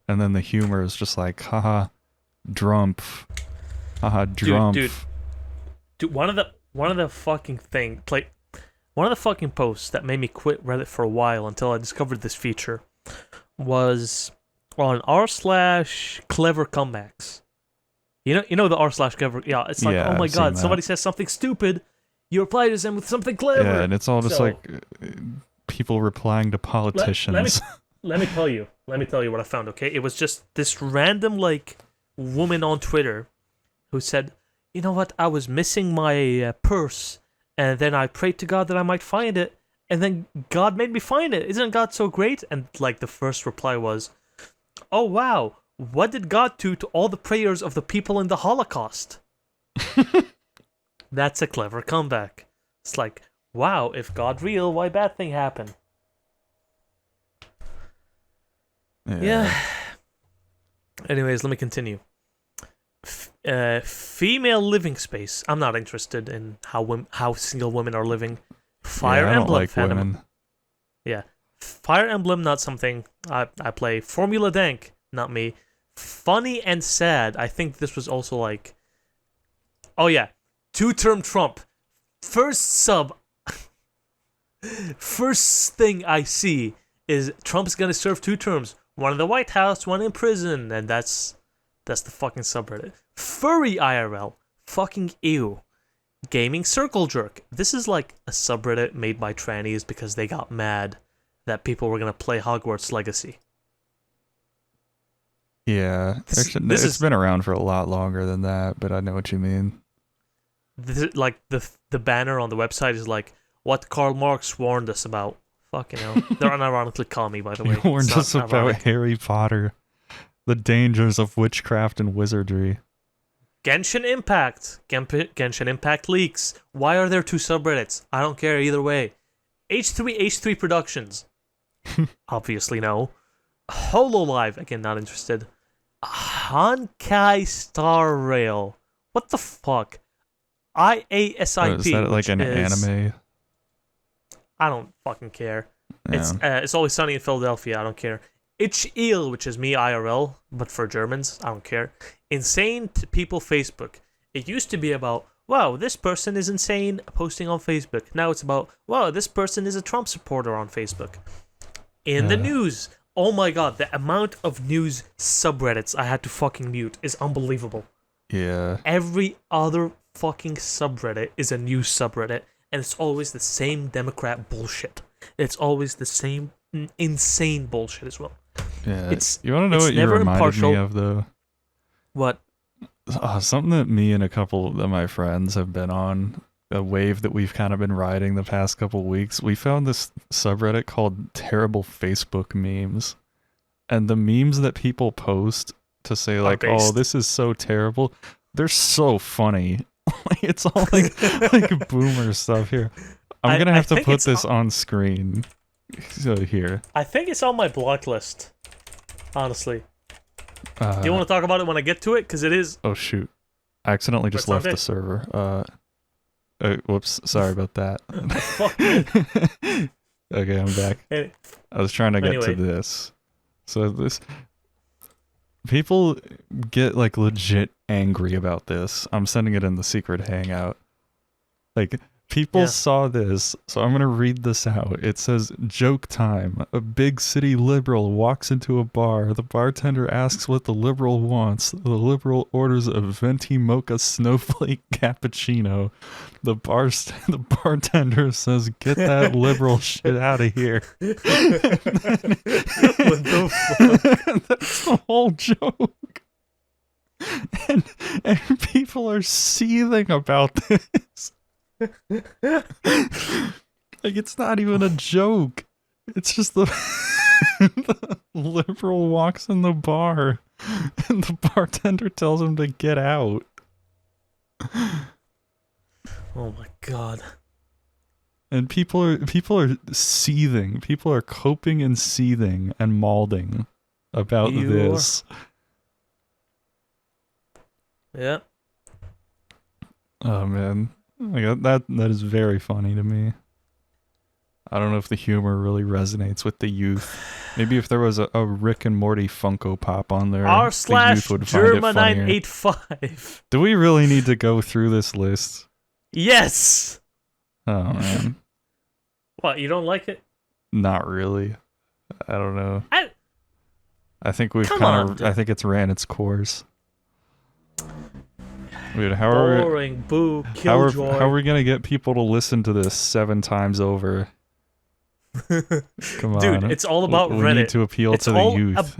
and then the humor is just like, haha, drump, haha, drump. Dude, one of the fucking one of the fucking posts that made me quit Reddit for a while until I discovered this feature was on r/clever comebacks. You know the r/clever. Yeah, it's like, Yeah, oh my I've seen god, that. somebody says something stupid, you reply to them with something clever. Yeah, and it's all just So- like people replying to politicians. Let me tell you what I found. Okay, it was just this random like woman on Twitter who said, you know what, I was missing my purse, and then I prayed to God that I might find it, and then God made me find it. Isn't God so great? And like the first reply was, oh wow, what did God do to all the prayers of the people in the Holocaust? That's a clever comeback. It's like, wow, if God real, why bad thing happen? Yeah. Anyways, let me continue. Female living space. I'm not interested in how single women are living. Fire I don't Emblem like fandom. women. Yeah. Fire Emblem, not something I play. Formula Dank, not me. Funny and sad. I think this was also like, oh yeah, 2-term Trump. First thing I see is Trump's gonna serve 2 terms. One in the White House, one in prison, and that's the fucking subreddit. Furry IRL. Fucking ew. Gaming Circle Jerk. This is like a subreddit made by trannies because they got mad that people were gonna play Hogwarts Legacy. Yeah, This it's is- been around for a lot longer than that, but I know what you mean. Like the banner on the website is like what Karl Marx warned us about Fucking hell. They're unironically call me, by the way. You warned It's us not about ironic. Harry Potter, the dangers of witchcraft and wizardry. Genshin Impact. Genshin Impact leaks. Why are there 2 subreddits? I don't care either way. H3 Productions. Obviously no. Hololive. Again, not interested. Honkai Star Rail. What the fuck? IASIP. Is that like an anime? I don't fucking care. Yeah. It's Always Sunny in Philadelphia. I don't care. Ich Eel, which is me IRL, but for Germans. I don't care. Insane People Facebook. It used to be about, wow, this person is insane posting on Facebook. Now it's about, wow, this person is a Trump supporter on Facebook. In the news. Oh my god, the amount of news subreddits I had to fucking mute is unbelievable. Yeah. Every other fucking subreddit is a news subreddit, and it's always the same Democrat bullshit. It's always the same insane bullshit as well. Yeah. It's you want to know it's what you never reminded impartial. me of, though? What? Something that me and a couple of my friends have been on, a wave that we've kind of been riding the past couple weeks. We found this subreddit called Terrible Facebook Memes. And the memes that people post to say, like, oh, this is so terrible, they're so funny. It's all like boomer stuff here. I'm going to have to put this on screen. So here. I think it's on my block list, honestly. Do you want to talk about it when I get to it? Because it is... Oh, shoot. I accidentally just left the server. Whoops. Sorry about that. Okay, I'm back. I was trying to get to this. So this... People get, like, legit angry about this. I'm sending it in the secret hangout. Like... People saw this, so I'm going to read this out. It says, joke time. A big city liberal walks into a bar. The bartender asks what the liberal wants. The liberal orders a venti mocha snowflake cappuccino. The bartender says, get that liberal shit out of here. What the fuck? That's the whole joke. And people are seething about this. Like, it's not even a joke. It's just the liberal walks in the bar and the bartender tells him to get out. Oh my god. And people are seething. People are coping and seething and malding about this. Yeah. Oh man. Like, that is very funny to me. I don't know if the humor really resonates with the youth. Maybe if there was a Rick and Morty Funko Pop on there, the youth would find it funnier. Germa985. Do we really need to go through this list? Yes! Oh man. What, you don't like it? Not really. I don't know. I think we've I think it's ran its course. Dude, how boring, boo, killjoy. How are we gonna get people to listen to this 7 times over? Come on, dude, it's all about Reddit. We need to appeal to the youth.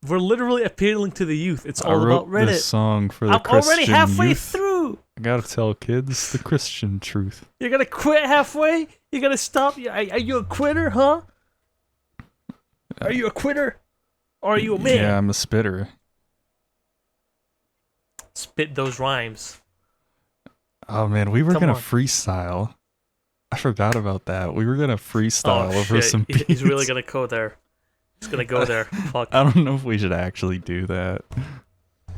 We're literally appealing to the youth. It's all about Reddit. I wrote this song for the Christian already halfway youth. Through. I gotta tell kids the Christian truth. You're gonna quit halfway? You're gonna stop? Are you a quitter, huh? Are you a quitter? Or are you a man? Yeah, I'm a spitter. Spit those rhymes. Oh man, we were gonna freestyle. I forgot about that. We were gonna freestyle over some beats. He's really gonna go there. He's gonna go there. Fuck. I don't know if we should actually do that.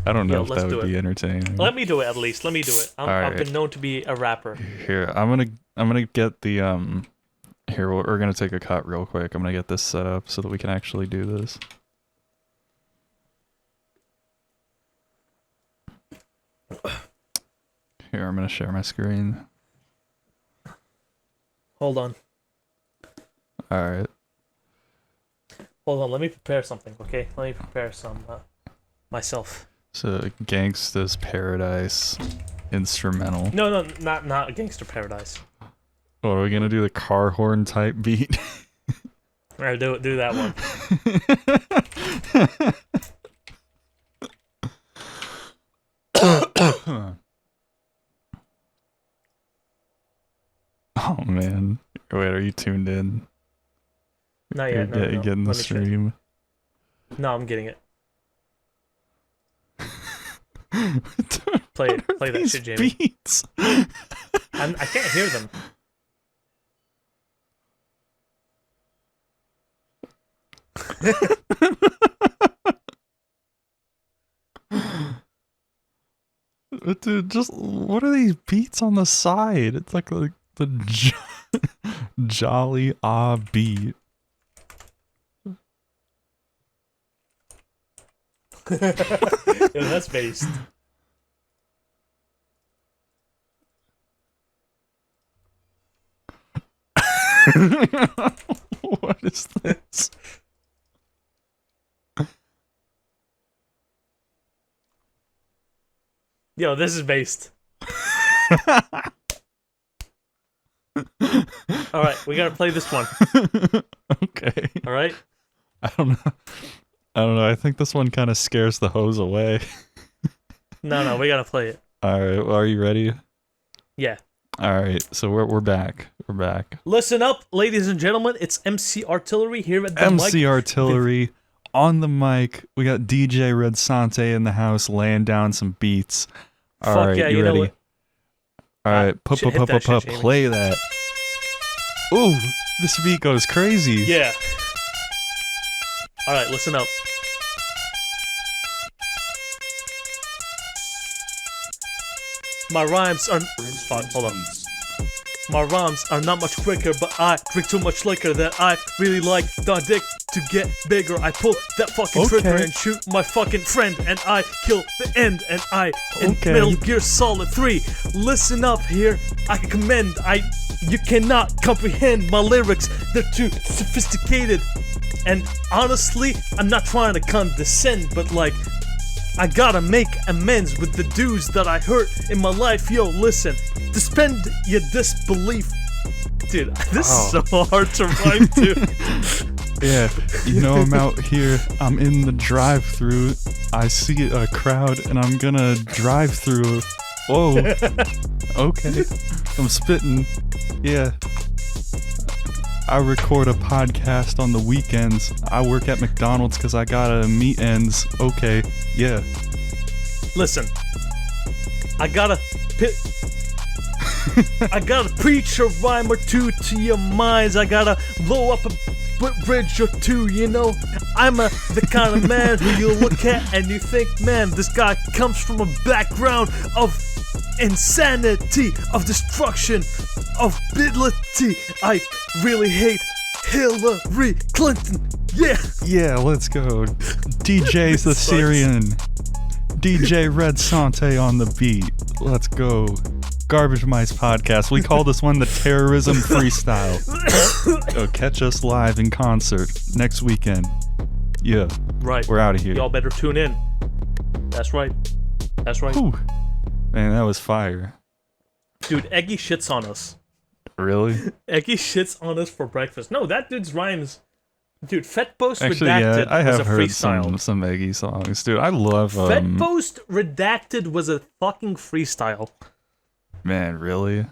I don't know if that would be entertaining. Let me do it at least. Let me do it. I've been known to be a rapper. Here, I'm gonna get the Here, we're gonna take a cut real quick. I'm gonna get this set up so that we can actually do this. Here, I'm gonna share my screen. Hold on. Alright. Hold on, let me prepare something, okay? Let me prepare some, myself. So, Gangsta's Paradise instrumental. No, not Gangster Paradise. Oh, are we gonna do the car horn type beat? Alright, do that one. Oh man. Wait, are you tuned in? Not yet. No, no. Getting the Let me check. stream. No, I'm getting it. Play that shit, Jamie. Beats? I can't hear them. Dude, just what are these beats on the side? It's like the jolly beat. Yeah, that's based. What is this? Yo, this is based. All right, we gotta play this one. Okay. All right. I don't know. I think this one kind of scares the hose away. No, we gotta play it. All right. Well, are you ready? Yeah. All right. So we're back. We're back. Listen up, ladies and gentlemen. It's MC Artillery here at the MC mic. Artillery on the mic. We got DJ Red Sante in the house laying down some beats. All right, yeah, you know ready? what? All right, hit that shit, Jamie. play that. Ooh, this beat goes crazy. Yeah. All right, listen up. My rhymes are. Fuck, hold on. My rhymes are not much quicker, but I drink too much liquor that I really like the dick to get bigger. I pull that fucking trigger and shoot my fucking friend, and I kill the end, and I in Metal Gear Solid 3. Listen up here, I can commend. You cannot comprehend my lyrics. They're too sophisticated, and honestly, I'm not trying to condescend, but like, I gotta make amends with the dudes that I hurt in my life. Yo, listen, suspend your disbelief. Dude, this is so hard to rhyme to. Yeah, you know, I'm out here, I'm in the drive-thru, I see a crowd, and I'm gonna drive through. Whoa. Okay. I'm spitting. Yeah. I record a podcast on the weekends. I work at McDonald's because I gotta meet ends. Okay, yeah. Listen, I gotta preach a rhyme or two to your minds. I gotta blow up a bridge or two, you know. I'm the kind of man who you look at and you think, man, this guy comes from a background of insanity, of destruction, of ability. I really hate Hillary Clinton. Yeah. Yeah, let's go. DJ's the Syrian. DJ Red Sante on the beat. Let's go. Garbage Mice podcast. We call this one the Terrorism Freestyle. Catch us live in concert next weekend. Yeah. Right. We're out of here. Y'all better tune in. That's right. That's right. Whew. Man, that was fire. Dude, Eggy shits on us. Really? Eggy shits on us for breakfast. No, that dude's rhymes. Dude, Fet Post Actually, Redacted I have was a heard freestyle. some Eggy songs, dude. I love Fet Post Redacted was a fucking freestyle. Man, really?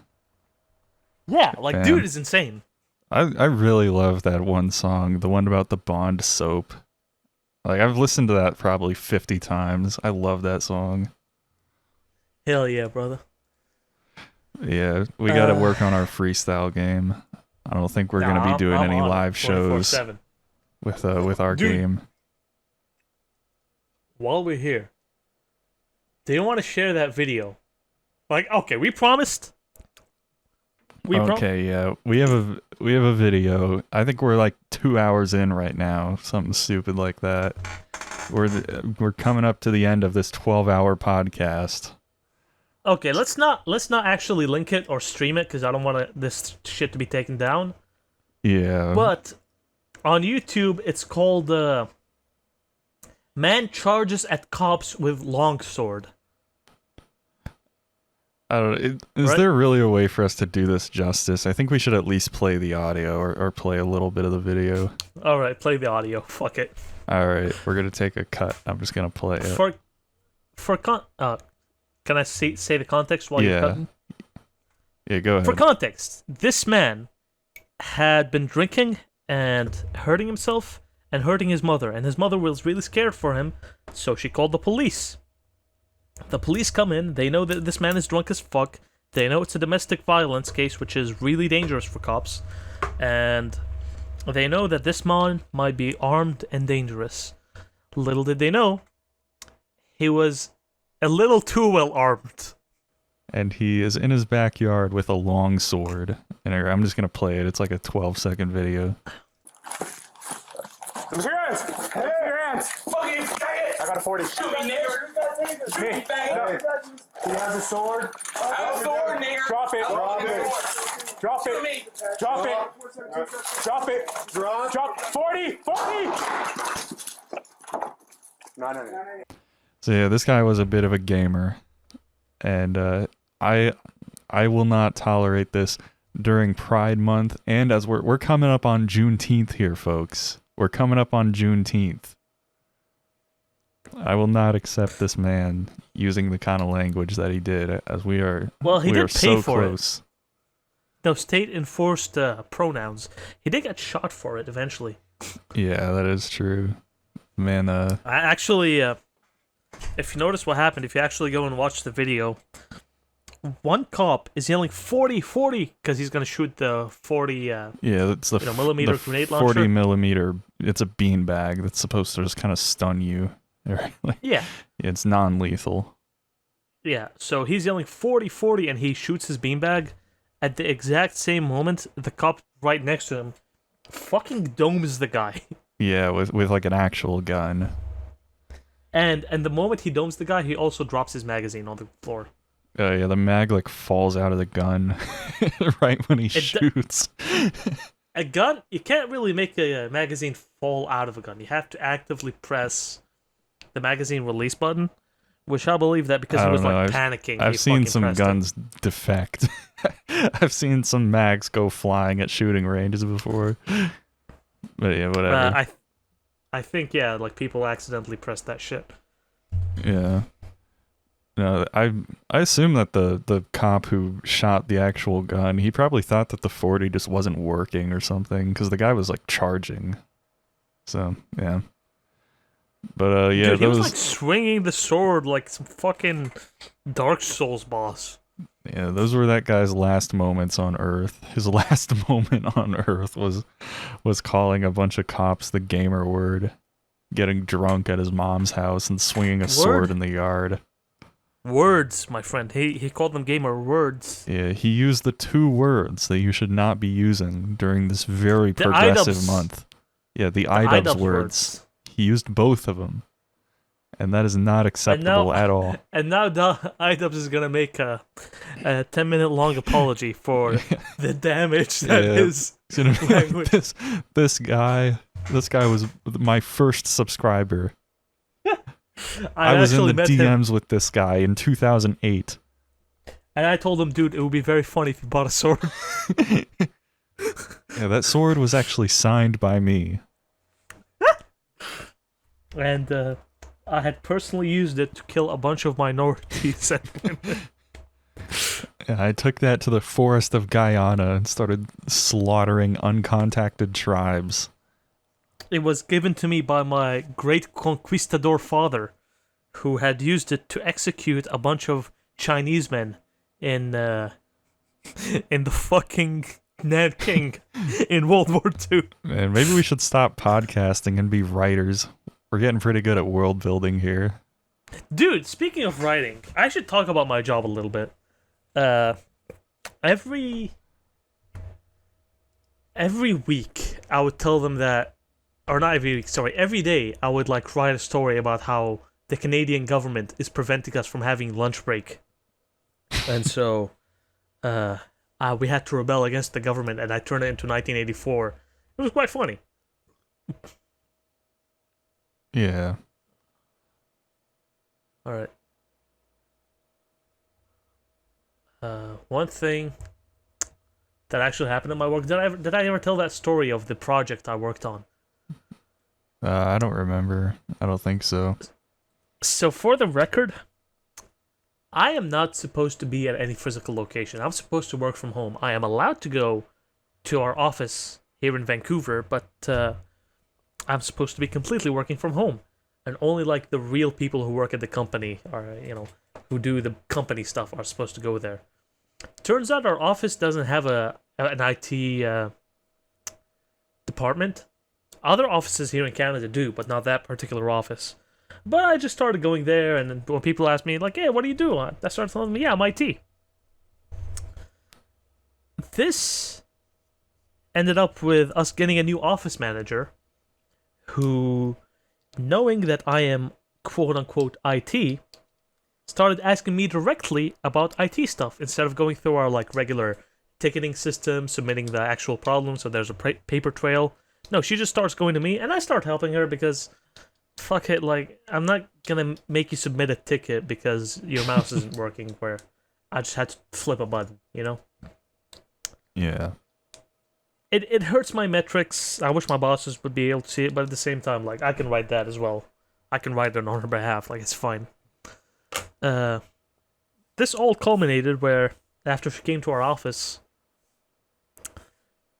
Yeah, like, Damn. dude is insane. I really love that one song, the one about the Bond soap. Like, I've listened to that probably 50 times. I love that song. Hell yeah, brother. Yeah, we got to work on our freestyle game. I don't think we're going to be doing any live shows 24/7. with our Dude, game. While we're here, do you want to share that video? Like, okay, we promised. Yeah. We have a video. I think we're like 2 hours in right now, something stupid like that. We're coming up to the end of this 12-hour podcast. Okay, let's not actually link it or stream it because I don't want this shit to be taken down. Yeah. But on YouTube, it's called "Man Charges at Cops with Longsword." I don't know. Is there really a way for us to do this justice? I think we should at least play the audio or play a little bit of the video. All right, play the audio. Fuck it. All right, we're gonna take a cut. I'm just gonna play it. Can I say the context while you're cutting? Yeah, go ahead. For context, this man had been drinking and hurting himself and hurting his mother. And his mother was really scared for him, so she called the police. The police come in. They know that this man is drunk as fuck. They know it's a domestic violence case, which is really dangerous for cops. And they know that this man might be armed and dangerous. Little did they know, he was a little too well armed. And he is in his backyard with a long sword. And I'm just going to play it. It's like a 12-second video. Your hands! Hey, your hands! Fucking faggot! I got a 40. Shoot me, nigger! Shoot me, faggot! He has a sword. I have a sword, nigger! Drop it. Drop Drop it! it. Drop Shoot it. me! Drop it. Drop it. Drop. 40. 40. No. So yeah, this guy was a bit of a gamer. And I will not tolerate this during Pride Month, and as we're coming up on Juneteenth here, folks. We're coming up on Juneteenth. I will not accept this man using the kind of language that he did, as we are. Well, he we did are pay so for close. it. No, state-enforced pronouns. He did get shot for it eventually. Yeah, that is true. Man, I actually, if you notice what happened, if you actually go and watch the video, one cop is yelling 40, 40, because he's going to shoot the 40 yeah, it's the millimeter the grenade 40 launcher. millimeter. It's a beanbag that's supposed to just kind of stun you. Like, Yeah, it's non-lethal. yeah. So he's yelling 40, 40, and he shoots his beanbag. At the exact same moment, the cop right next to him fucking domes the guy. Yeah, with like an actual gun. And the moment he domes the guy, he also drops his magazine on the floor. Yeah, the mag like falls out of the gun right when he shoots. A gun, you can't really make a magazine fall out of a gun. You have to actively press the magazine release button, which I believe that because he was like panicking. I've seen some guns defect. I've seen some mags go flying at shooting ranges before. But yeah, whatever. I think like people accidentally pressed that shit. Yeah. No, I assume that the cop who shot the actual gun, he probably thought that the 40 just wasn't working or something, because the guy was like charging. So yeah. But yeah, dude, he was like swinging the sword like some fucking Dark Souls boss. Yeah, those were that guy's last moments on Earth. His last moment on Earth was calling a bunch of cops the gamer word, getting drunk at his mom's house and swinging a sword in the yard. Words, my friend. He called them gamer words. Yeah, he used the two words that you should not be using during this very progressive month. Yeah, the IDubbbz words. He used both of them. And that is not acceptable at all. And now IDubbbz is going to make a 10-minute long apology for the damage that is language. This guy was my first subscriber. I was in the DMs with this guy in 2008. And I told him, dude, it would be very funny if you bought a sword. Yeah, that sword was actually signed by me. And I had personally used it to kill a bunch of minorities and women. Yeah, I took that to the forest of Guyana and started slaughtering uncontacted tribes. It was given to me by my great conquistador father, who had used it to execute a bunch of Chinese men in the fucking Nanking in World War II. Man, maybe we should stop podcasting and be writers. We're getting pretty good at world building here. Dude, speaking of writing, I should talk about my job a little bit. Every week, I would tell them that, or not every week, sorry, every day, I would like write a story about how the Canadian government is preventing us from having lunch break. And so, we had to rebel against the government, and I turned it into 1984. It was quite funny. Yeah. All right. One thing that actually happened in my work. Did I ever tell that story of the project I worked on? I don't remember. I don't think so. So for the record, I am not supposed to be at any physical location. I'm supposed to work from home. I am allowed to go to our office here in Vancouver, but I'm supposed to be completely working from home, and only like the real people who work at the company are, who do the company stuff are supposed to go there. Turns out our office doesn't have an IT department. Other offices here in Canada do, but not that particular office. But I just started going there, and then when people ask me, like, hey, what do you do? I started telling them, yeah, I'm IT. This ended up with us getting a new office manager who, knowing that I am quote-unquote IT, started asking me directly about IT stuff instead of going through our like regular ticketing system, submitting the actual problem so there's a paper trail. No, she just starts going to me, and I start helping her because fuck it, like, I'm not gonna make you submit a ticket because your mouse isn't working, where I just had to flip a button, Yeah. It hurts my metrics. I wish my bosses would be able to see it, but at the same time, like, I can write that as well. I can write it on her behalf, like, it's fine. This all culminated where, after she came to our office,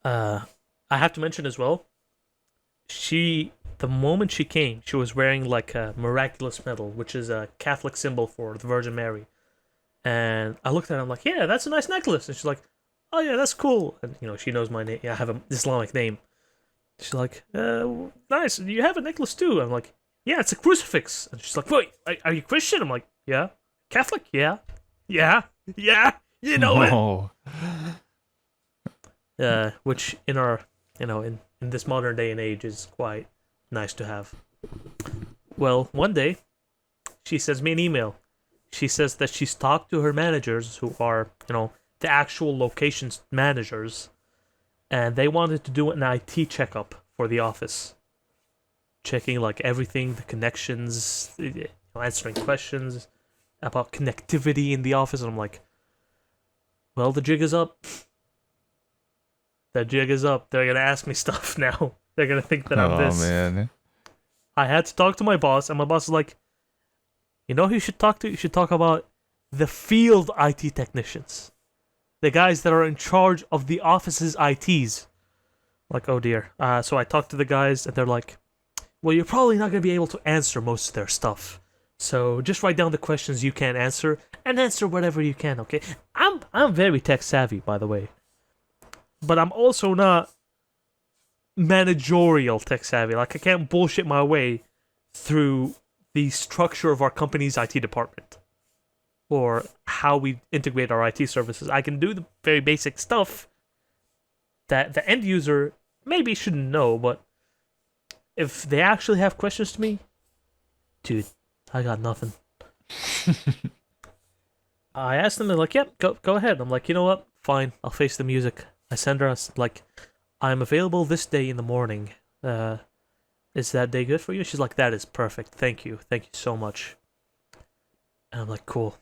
I have to mention as well, the moment she came, she was wearing like a miraculous medal, which is a Catholic symbol for the Virgin Mary. And I looked at her, I'm like, yeah, that's a nice necklace. And she's like, oh yeah, that's cool. And she knows my name. Yeah, I have an Islamic name. She's like, nice. You have a necklace too. I'm like, yeah, it's a crucifix. And she's like, wait, are you Christian? I'm like, yeah. Catholic? Yeah. Yeah. You know it. Which in our, in this modern day and age is quite nice to have. Well, one day, she sends me an email. She says that she's talked to her managers, who are, the actual locations managers, and they wanted to do an IT checkup for the office. Checking, like, everything, the connections, answering questions about connectivity in the office, and I'm like, well, the jig is up. The jig is up. They're gonna ask me stuff now. They're gonna think that I'm this. Oh, man. I had to talk to my boss, and my boss is like, who you should talk to? You should talk about the field IT technicians. The guys that are in charge of the office's ITs. Like, oh dear. So I talked to the guys, and they're like, well, you're probably not going to be able to answer most of their stuff. So just write down the questions you can answer, and answer whatever you can, okay? I'm very tech savvy, by the way. But I'm also not managerial tech savvy. Like, I can't bullshit my way through the structure of our company's IT department, or how we integrate our IT services. I can do the very basic stuff that the end user maybe shouldn't know, but if they actually have questions to me, dude, I got nothing. I asked them, they're like, yep, go ahead. I'm like, you know what? Fine, I'll face the music. I send her, like, I'm available this day in the morning. Is that day good for you? She's like, that is perfect. Thank you so much. And I'm like, cool.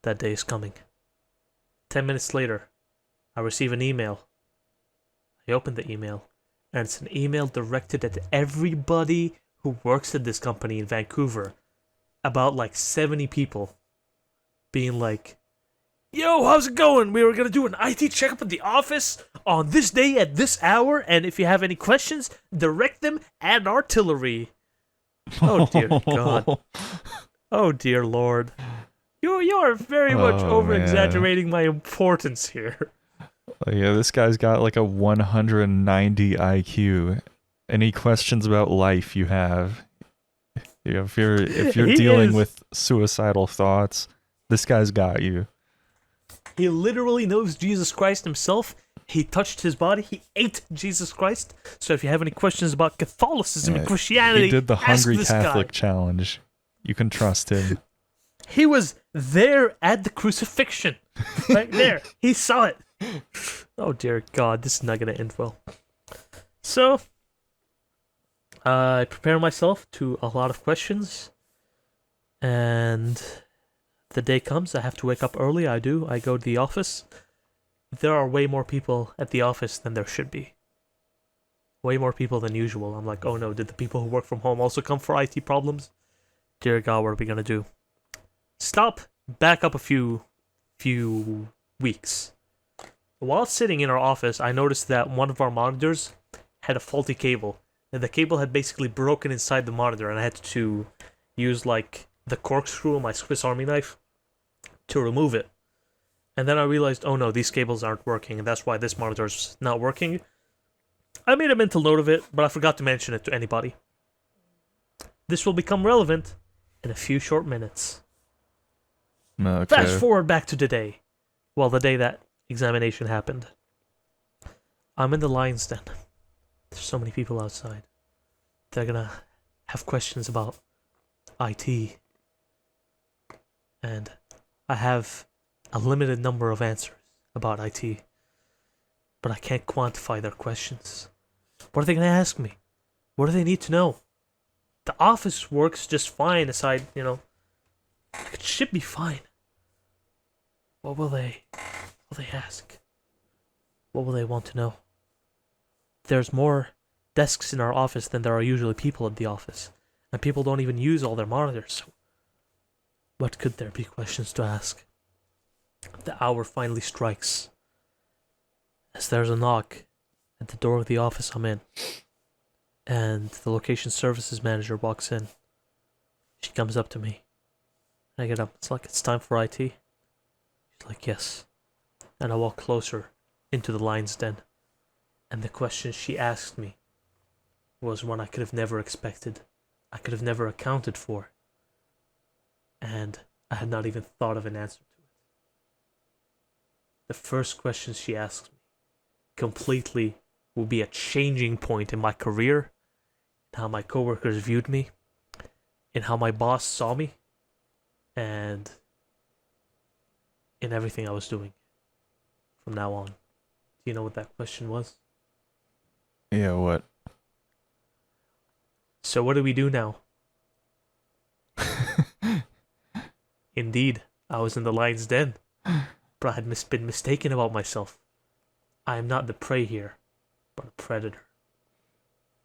That day is coming. 10 minutes later, I receive an email. I open the email, and it's an email directed at everybody who works at this company in Vancouver. About like 70 people. Being like, yo, how's it going? We were going to do an IT checkup at the office on this day at this hour, and if you have any questions, direct them at artillery. Oh dear God. Oh dear Lord. You are very much over-exaggerating my importance here. Yeah, this guy's got like a 190 IQ. Any questions about life you have? If you're dealing with suicidal thoughts, this guy's got you. He literally knows Jesus Christ himself. He touched his body. He ate Jesus Christ. So if you have any questions about Catholicism and Christianity, he did the Hungry Catholic guy. Challenge. You can trust him. He was there at the crucifixion. Right there. He saw it. Oh dear God, this is not going to end well. So, I prepare myself to a lot of questions. And the day comes, I have to wake up early. I do. I go to the office. There are way more people at the office than there should be. Way more people than usual. I'm like, oh no, did the people who work from home also come for IT problems? Dear God, what are we going to do? Back up a few weeks. while sitting in our office, I noticed that one of our monitors had a faulty cable. And the cable had basically broken inside the monitor, and I had to use like the corkscrew of my Swiss Army knife to remove it. And then I realized, oh no, these cables aren't working, and that's why this monitor's not working. I made a mental note of it, but I forgot to mention it to anybody. This will become relevant in a few short minutes. Okay. Fast forward back to today. Well, the day that examination happened. I'm in the lion's den. There's so many people outside. They're gonna have questions about IT. And I have a limited number of answers about IT. But I can't quantify their questions. What are they gonna ask me? What do they need to know? The office works just fine aside, it should be fine. What will they ask? What will they want to know? There's more desks in our office than there are usually people at the office. And people don't even use all their monitors. So what could there be questions to ask? The hour finally strikes. As there's a knock at the door of the office I'm in. And the location services manager walks in. She comes up to me. I get up. It's like, it's time for IT. She's like, yes. And I walk closer into the lion's den. And the question she asked me was one I could have never expected. I could have never accounted for. And I had not even thought of an answer to it. The first question she asked me completely will be a changing point in my career, in how my coworkers viewed me, in how my boss saw me, and in everything I was doing from now on. Do you know what that question was? Yeah, what? So what do we do now? Indeed, I was in the lion's den, but I had been mistaken about myself. I am not the prey here, but a predator.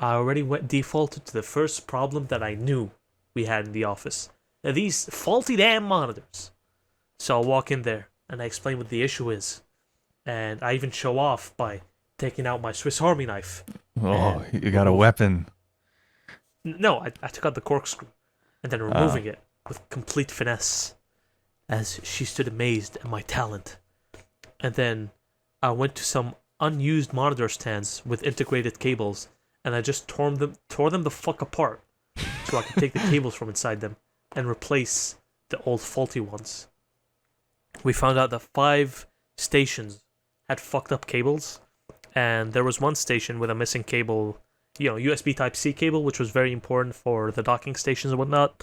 I already defaulted to the first problem that I knew we had in the office. Now, these faulty damn monitors. So I'll walk in there, and I explain what the issue is. And I even show off by taking out my Swiss Army knife. Oh, you got a weapon. No, I took out the corkscrew, and then removing it with complete finesse, as she stood amazed at my talent. And then I went to some unused monitor stands with integrated cables, and I just tore them the fuck apart, so I could take the cables from inside them and replace the old faulty ones. We found out that 5 stations had fucked up cables, and there was one station with a missing cable, USB Type-C cable, which was very important for the docking stations and whatnot.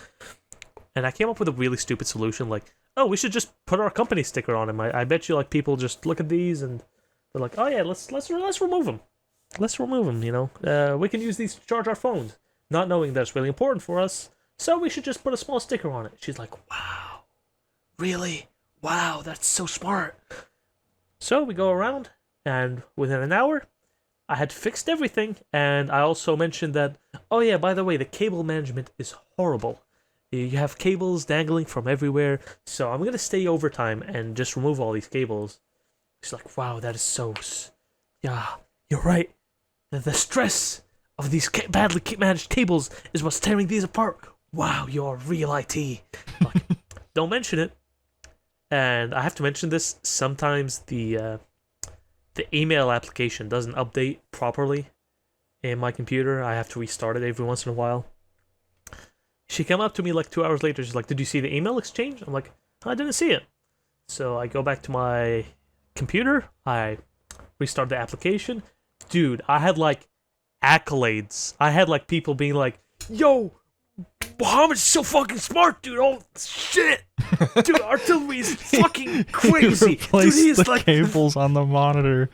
And I came up with a really stupid solution, like, oh, we should just put our company sticker on them. I bet you, like, people just look at these and they're like, oh yeah, let's remove them. Let's remove them, we can use these to charge our phones, not knowing that's really important for us, so we should just put a small sticker on it. She's like, wow, really? Wow, that's so smart. So we go around, and within an hour, I had fixed everything, and I also mentioned that, oh yeah, by the way, the cable management is horrible. You have cables dangling from everywhere, so I'm gonna stay overtime and just remove all these cables. She's like, wow, that is so... Yeah, you're right. The stress of these badly managed cables is what's tearing these apart. Wow, you're real IT. Like, don't mention it. And I have to mention this, sometimes the email application doesn't update properly in my computer. I have to restart it every once in a while. She came up to me like 2 hours later. She's like, did you see the email exchange? I'm like, I didn't see it. So I go back to my computer. I restart the application. Dude, I had like accolades. I had like people being like, yo, Muhammad's so fucking smart, dude. Oh, shit. Dude, artillery is fucking crazy. He replaced Dude, he is the like cables on the monitor.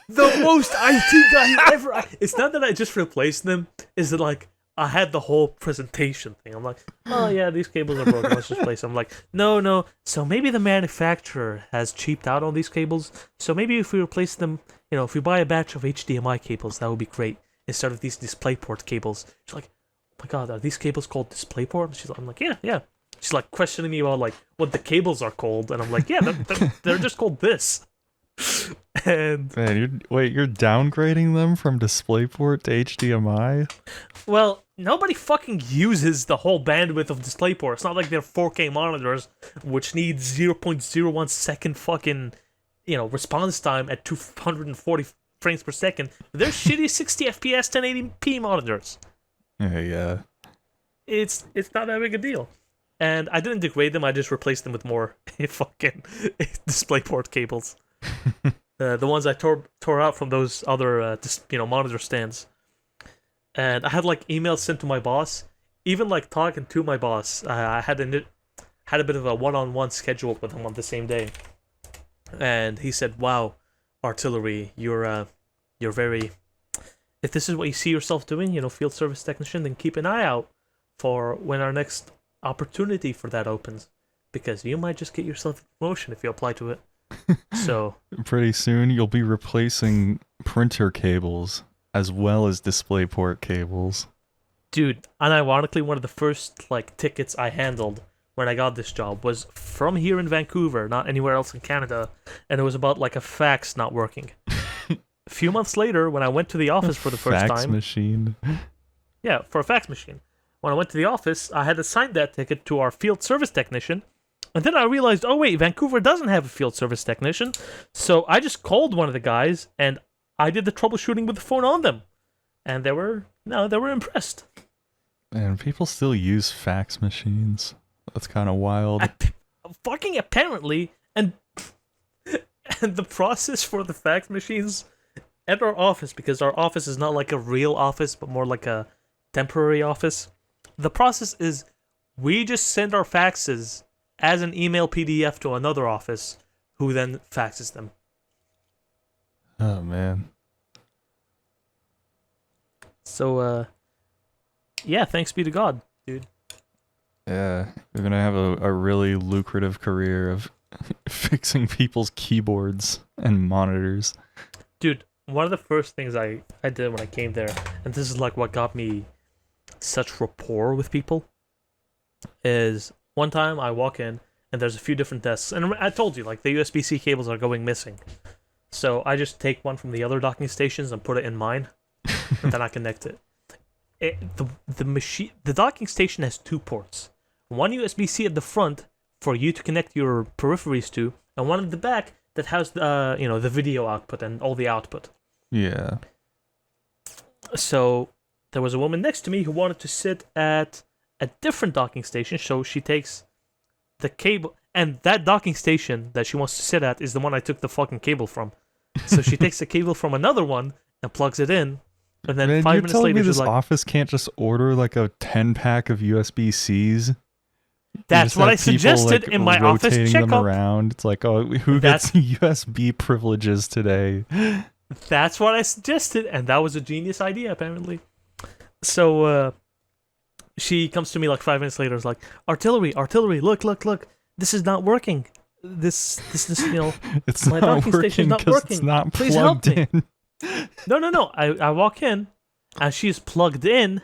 the most IT guy ever. It's not that I just replaced them. Is that like I had the whole presentation thing. I'm like, oh yeah, these cables are broken. Let's just replace them. I'm like, no. So maybe the manufacturer has cheaped out on these cables. So maybe if we replace them, if we buy a batch of HDMI cables, that would be great instead of these DisplayPort cables. She's like, oh my god, are these cables called DisplayPort? I'm like, yeah. She's like questioning me about like what the cables are called, and I'm like, yeah, they're just called this. And Man, you're downgrading them from DisplayPort to HDMI? well, nobody fucking uses the whole bandwidth of DisplayPort. It's not like they're 4K monitors, which need 0.01 second fucking, response time at 240 frames per second. They're shitty 60 FPS 1080p monitors. Yeah. It's not that big a deal. And I didn't degrade them. I just replaced them with more fucking DisplayPort cables. The ones I tore out from those other monitor stands. And I had like emails sent to my boss. Even like talking to my boss, I had a bit of a one-on-one scheduled with him on the same day. And he said, "Wow, Artillery, you're very. If this is what you see yourself doing, field service technician, then keep an eye out for when our next opportunity for that opens, because you might just get yourself a promotion if you apply to it." So pretty soon you'll be replacing printer cables as well as DisplayPort cables. dude, unironically, one of the first tickets I handled when I got this job was from here in Vancouver, not anywhere else in Canada, and it was about a fax not working. A few months later, when I went to the office for the first Fax time, machine. yeah, for a fax machine. When I went to the office, I had assigned that ticket to our field service technician, and then I realized, oh wait, Vancouver doesn't have a field service technician, so I just called one of the guys, and I did the troubleshooting with the phone on them, and they were impressed. Man, people still use fax machines. That's kind of wild. Fucking apparently, and the process for the fax machines at our office, because our office is not like a real office, but more like a temporary office. The process is we just send our faxes as an email PDF to another office, who then faxes them. Oh, man. So, yeah, thanks be to God, dude. Yeah, you're gonna have a really lucrative career of fixing people's keyboards and monitors. Dude, one of the first things I did when I came there, and this is what got me such rapport with people, is one time I walk in and there's a few different desks, and I told you, the USB-C cables are going missing. So I just take one from the other docking stations and put it in mine, and then I connect it. The docking station has two ports. One USB-C at the front for you to connect your peripheries to, and one at the back that has the video output and all the output. Yeah. So there was a woman next to me who wanted to sit at a different docking station, so she takes the cable, and that docking station that she wants to sit at is the one I took the fucking cable from. So she takes the cable from another one and plugs it in, and then Man, 5 you're minutes telling later me she's this like, office can't just order a 10-pack of USB-Cs? "That's what I suggested in my office rotating them checkup." around. It's like, oh, who gets USB privileges today? That's what I suggested, and that was a genius idea, apparently. So, she comes to me 5 minutes later, is like, Artillery, look, this is not working. This, It's my not docking station's working not because working. it's not Please help plugged me. in. No. I walk in, and she's plugged in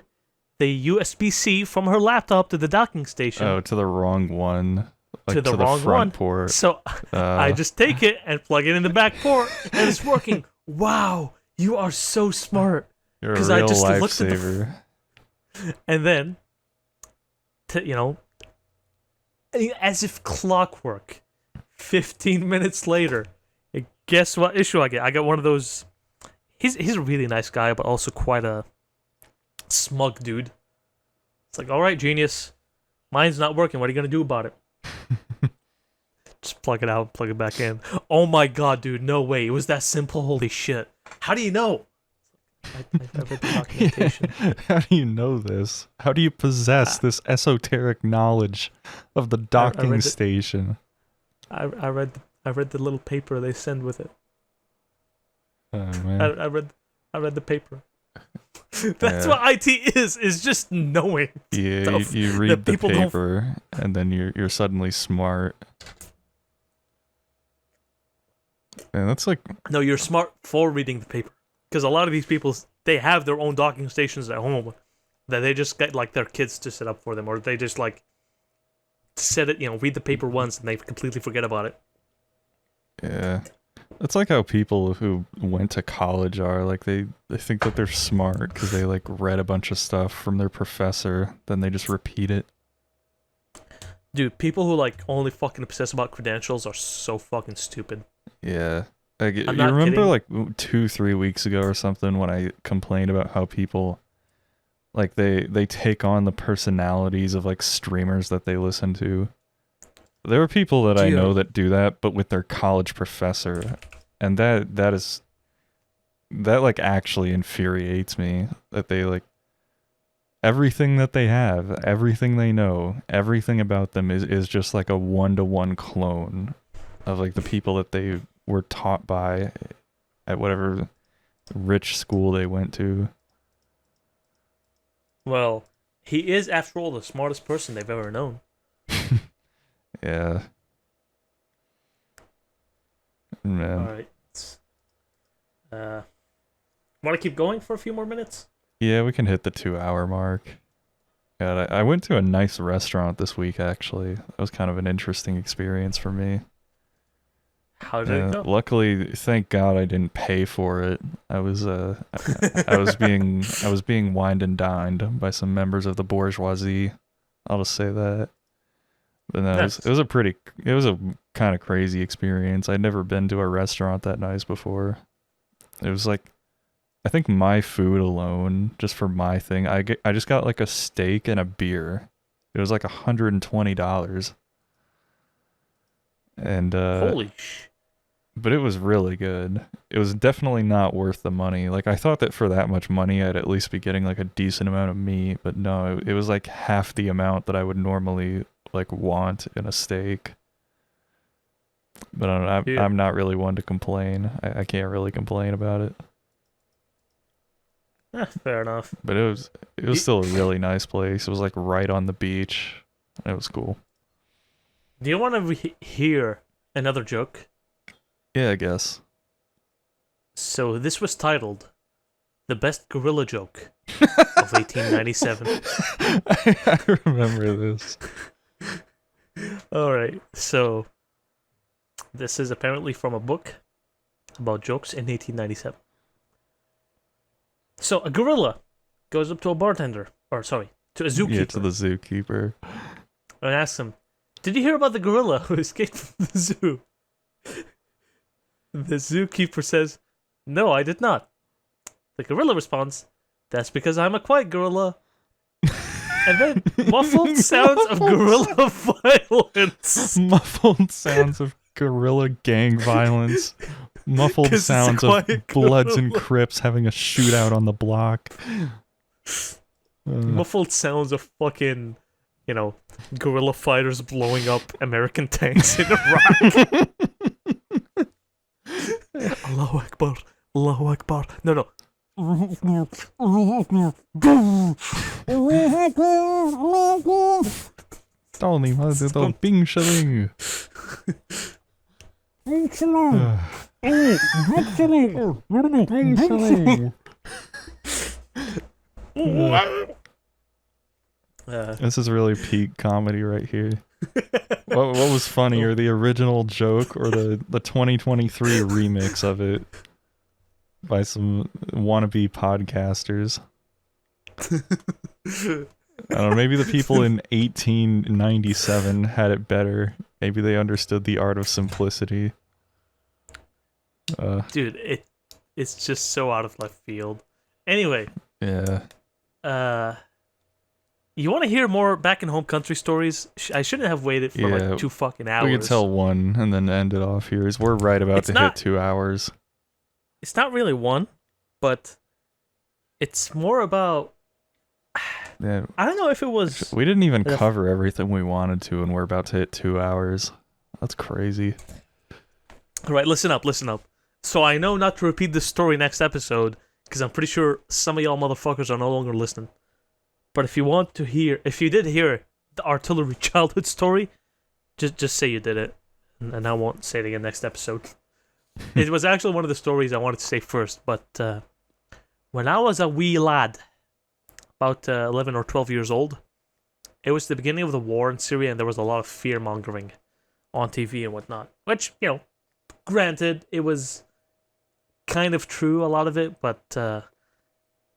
the USB-C from her laptop to the docking station. Oh, to the wrong one. To the wrong front one. port. So I just take it and plug it in the back port, and it's working. Wow, you are so smart. You're a 'Cause real I just looked at the lifesaver. And then, as if clockwork, 15 minutes later, guess what issue I get? I got one of those. He's a really nice guy, but also quite a smug dude. It's like, all right, genius, mine's not working. What are you gonna do about it? Just plug it out, plug it back in. Oh my god, dude, no way. It was that simple. Holy shit. How do you know? I read the documentation. How do you know this? How do you possess this esoteric knowledge of the docking read it. station? I read the little paper they send with it. Oh, man. I read the paper. That's what IT is just knowing. Yeah, stuff you that read the people don't- paper, and then you're suddenly smart. And that's No, you're smart for reading the paper. Because a lot of these people, they have their own docking stations at home that they just get their kids to set up for them, or they just set it, read the paper once and they completely forget about it. yeah. It's like how people who went to college are. Like they think that they're smart because they like read a bunch of stuff from their professor, then they just repeat it. Dude, people who like only fucking obsess about credentials are so fucking stupid. Yeah. Like, you I'm not remember kidding. like 2-3 weeks ago or something when I complained about how people like they take on the personalities of like streamers that they listen to. There are people that I know that do that, but with their college professor, and that like actually infuriates me that they like everything that they have, everything they know, everything about them is just like a 1-to-1 clone of like the people that they were taught by at whatever rich school they went to. Well, he is, after all, the smartest person they've ever known. Yeah. Man. Alright. Want to keep going for a few more minutes? Yeah, we can hit the 2-hour mark. God, I went to a nice restaurant this week, actually. That was kind of an interesting experience for me. How did it go? Luckily, thank God I didn't pay for it. I was being wined and dined by some members of the bourgeoisie. I'll just say that. But no, Nice. it was a kind of crazy experience. I'd never been to a restaurant that nice before. It was like, I think my food alone, just for my thing, I just got like a steak and a beer. It was like $120. And Holy sh! but it was really good. It was definitely not worth the money. Like, I thought that for that much money I'd at least be getting like a decent amount of meat, but no, it was like half the amount that I would normally like want in a steak. But I'm not really one to complain. I can't really complain about it. Fair enough. But it was still a really nice place. It was like right on the beach. It was cool. Do you want to hear another joke? Yeah, I guess. So this was titled "The Best Gorilla Joke of 1897." I remember this. Alright, so this is apparently from a book about jokes in 1897. So a gorilla goes up to a bartender, or sorry, to a zookeeper, Yeah, to the zookeeper. and asks him, "Did you hear about the gorilla who escaped from the zoo?" The zookeeper says, "No, I did not." The gorilla responds, "That's because I'm a quiet gorilla." And then muffled sounds of gorilla violence. Muffled sounds of gorilla gang violence. Muffled 'Cause it's a sounds of quiet Bloods and gorilla. Crips having a shootout on the block. Muffled sounds of fucking, guerrilla fighters blowing up American tanks in Iraq. Allahu Akbar. Allahu Akbar. No. Tony, vad är det? Bing shilling. This is really peak comedy right here. What was funnier, the original joke or the 2023 remix of it by some wannabe podcasters? I don't know, maybe the people in 1897 had it better. Maybe they understood the art of simplicity. Dude, it's just so out of left field. Anyway, Yeah. you want to hear more back in home country stories? I shouldn't have waited for Yeah, like 2 fucking hours. We could tell one and then end it off here. We're right about It's to not- hit 2 hours. It's not really one, but it's more about. Yeah, I don't know if it was. we didn't even If- cover everything we wanted to, and we're about to hit 2 hours. That's crazy. All right, listen up. So I know not to repeat this story next episode, because I'm pretty sure some of y'all motherfuckers are no longer listening. But if you did hear the artillery childhood story, just say you did it, and I won't say it again next episode. It was actually one of the stories I wanted to say first, but when I was a wee lad, about 11 or 12 years old, it was the beginning of the war in Syria, and there was a lot of fear mongering on TV and whatnot, which Granted, it was kind of true, a lot of it, but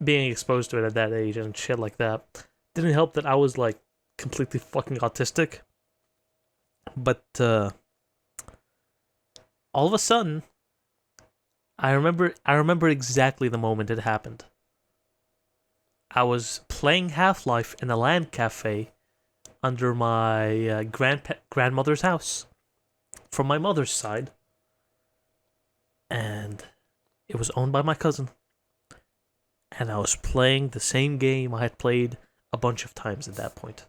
being exposed to it at that age and shit like that didn't help that I was like completely fucking autistic. But all of a sudden, I remember exactly the moment it happened. I was playing Half-Life in a LAN cafe under my grandmother's house from my mother's side, and it was owned by my cousin. And I was playing the same game I had played a bunch of times at that point.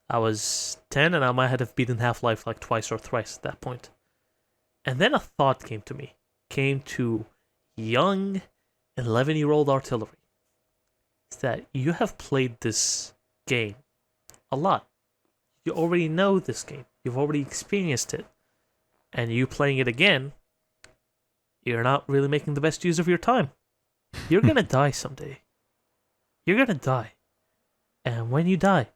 I was 10 and I might have beaten Half-Life like twice or thrice at that point. And then a thought came to me. Came to young 11-year-old artillery. Is that you have played this game a lot. You already know this game. You've already experienced it. And you playing it again, you're not really making the best use of your time. You're gonna die someday. You're gonna die. And when you die,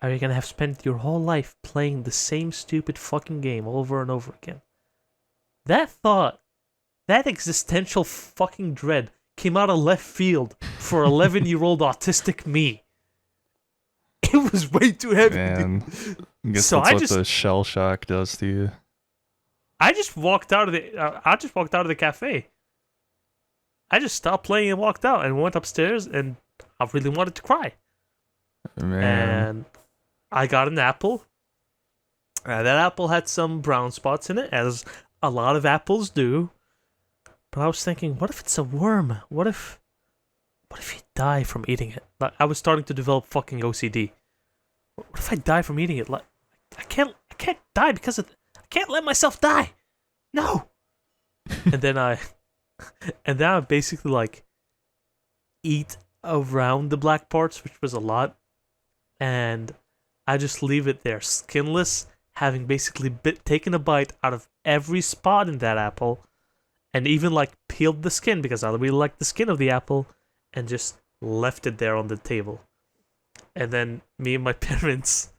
are you gonna have spent your whole life playing the same stupid fucking game over and over again? That thought, that existential fucking dread came out of left field for 11-year-old autistic me. It was way too heavy. Man, I guess So that's what the shell shock does to you. I just walked out of the cafe. I just stopped playing and walked out and went upstairs, and I really wanted to cry. Man. And I got an apple. That apple had some brown spots in it, as a lot of apples do. But I was thinking, what if it's a worm? What if you die from eating it? Like, I was starting to develop fucking OCD. What if I die from eating it? Like, I can't die because I can't let myself die. No. and then I basically like eat around the black parts, which was a lot, and I just leave it there, skinless, having basically taken a bite out of every spot in that apple, and even like peeled the skin because I really liked the skin of the apple, and just left it there on the table. And then me and my parents,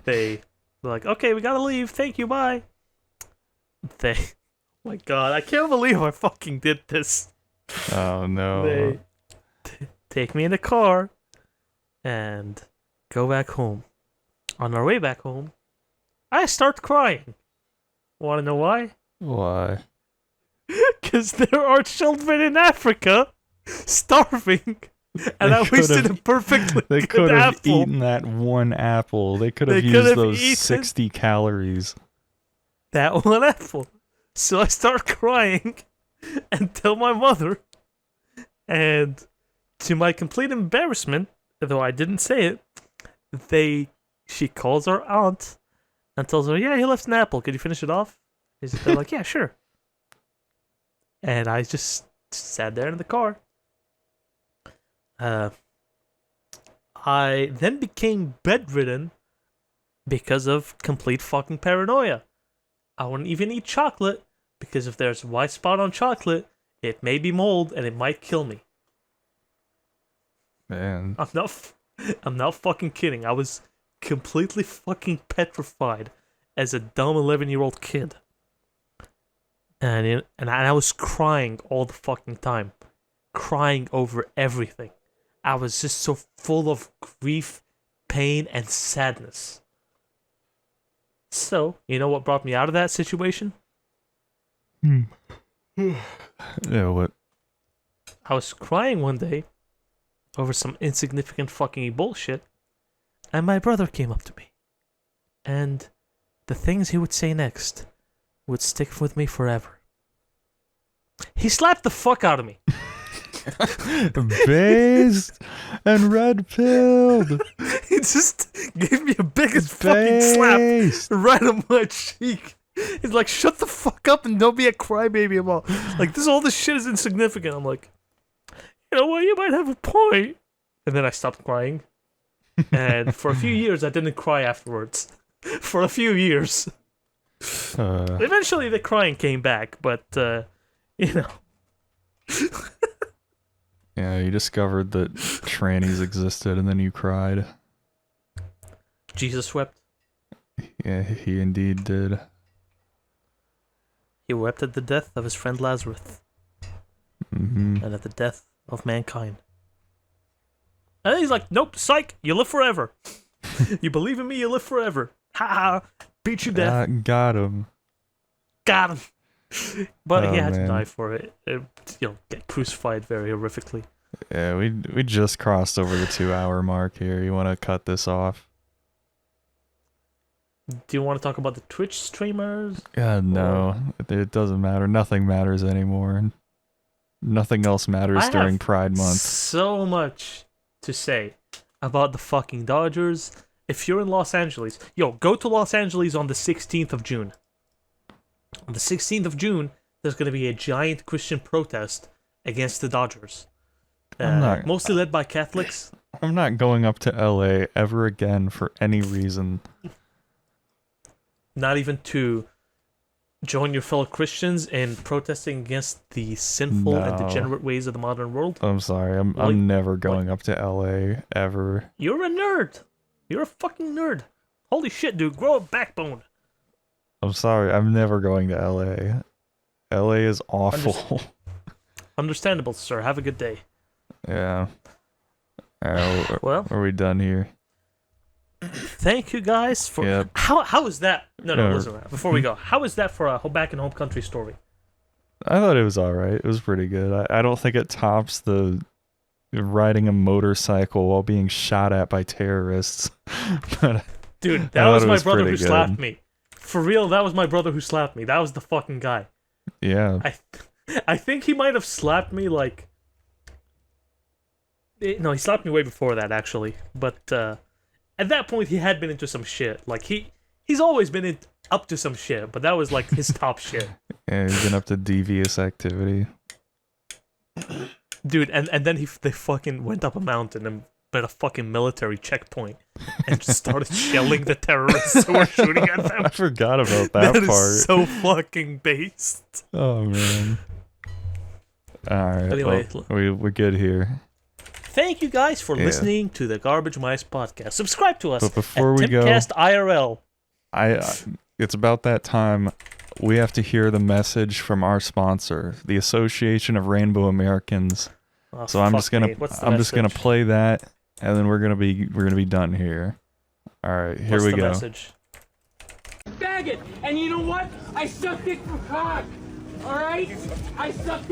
they were like, "Okay, we gotta leave. Thank you, bye." Oh my god, I can't believe I fucking did this. Oh no. They take me in the car and go back home. On our way back home, I start crying. Want to know why? Why? Because there are children in Africa starving, and I wasted a perfectly They good could have apple. eaten that one apple. They could have They could used have those eaten 60 calories. That one apple. So I start crying and tell my mother, and to my complete embarrassment, though I didn't say it, she calls our aunt and tells her, "Yeah, he left an apple. Could you finish it off?" They're like, "Yeah, sure." And I just sat there in the car. I then became bedridden because of complete fucking paranoia. I wouldn't even eat chocolate because if there's a white spot on chocolate, it may be mold and it might kill me. Man. I'm not fucking kidding. I was completely fucking petrified as a dumb 11-year-old kid. And I was crying all the fucking time. Crying over everything. I was just so full of grief, pain, and sadness. So, you know what brought me out of that situation? Yeah, what? I was crying one day over some insignificant fucking bullshit, and my brother came up to me. And the things he would say next would stick with me forever. He slapped the fuck out of me. Based and red pilled. He just gave me a biggest fucking slap right on my cheek. He's like, "Shut the fuck up and don't be a crybaby about like all this shit is insignificant." I'm like, "You know what? You might have a point." And then I stopped crying. And for a few years, I didn't cry afterwards. For a few years. Eventually, the crying came back, but you know. Yeah, you discovered that trannies existed and then you cried. Jesus wept. Yeah, he indeed did. He wept at the death of his friend Lazarus, Mm-hmm. and at the death of mankind. And then he's like, nope, psych, you live forever. You believe in me, you live forever. Ha ha, beat you death. Got him. Got him. But he Oh, had to man. die for it. Get crucified very horrifically. Yeah, we just crossed over the 2-hour mark here. You want to cut this off? Do you want to talk about the Twitch streamers? No, it doesn't matter. Nothing matters anymore. Nothing else matters I during have Pride Month. So much to say about the fucking Dodgers. If you're in Los Angeles, go to Los Angeles on the 16th of June. On the 16th of June, there's going to be a giant Christian protest against the Dodgers. Mostly led by Catholics. I'm not going up to LA ever again for any reason. Not even to join your fellow Christians in protesting against the sinful and No. degenerate ways of the modern world. I'm sorry. I'm never going up to LA ever. You're a nerd. You're a fucking nerd. Holy shit, dude. Grow a backbone. I'm sorry. I'm never going to LA. LA is awful. Understandable, sir. Have a good day. Yeah. Alright, Well, are we done here? thank you guys for... Yep. How is that? No, Yeah. listen. Before we go, how is that for a back in home country story? I thought it was alright. It was pretty good. I don't think it tops the riding a motorcycle while being shot at by terrorists. But Dude, I that was thought it my was brother who pretty slapped good. me. For real, that was my brother who slapped me. That was the fucking guy. yeah. I think he might have slapped me like... No, he slapped me way before that, actually. But at that point, he had been into some shit. Like, he's always been up to some shit, but that was like his top shit. Yeah, he's been up to devious activity. Dude, and then they fucking went up a mountain and at a fucking military checkpoint and just started shelling the terrorists who were shooting at them. I forgot about that That part. is so fucking based. Oh man. Alright, Anyway, well, we're good here. Thank you guys for Yeah. listening to the Garbage Mice podcast. Subscribe to us But before at we go, Timcast IRL. it's about that time. We have to hear the message from our sponsor, the Association of Rainbow Americans. Oh, So I'm fuck just gonna me. What's the just gonna message? play that, and then we're gonna be done here. All right, here What's we the go. message? Faggot. And you know what? I suck dick for cock. All right? I suck dick.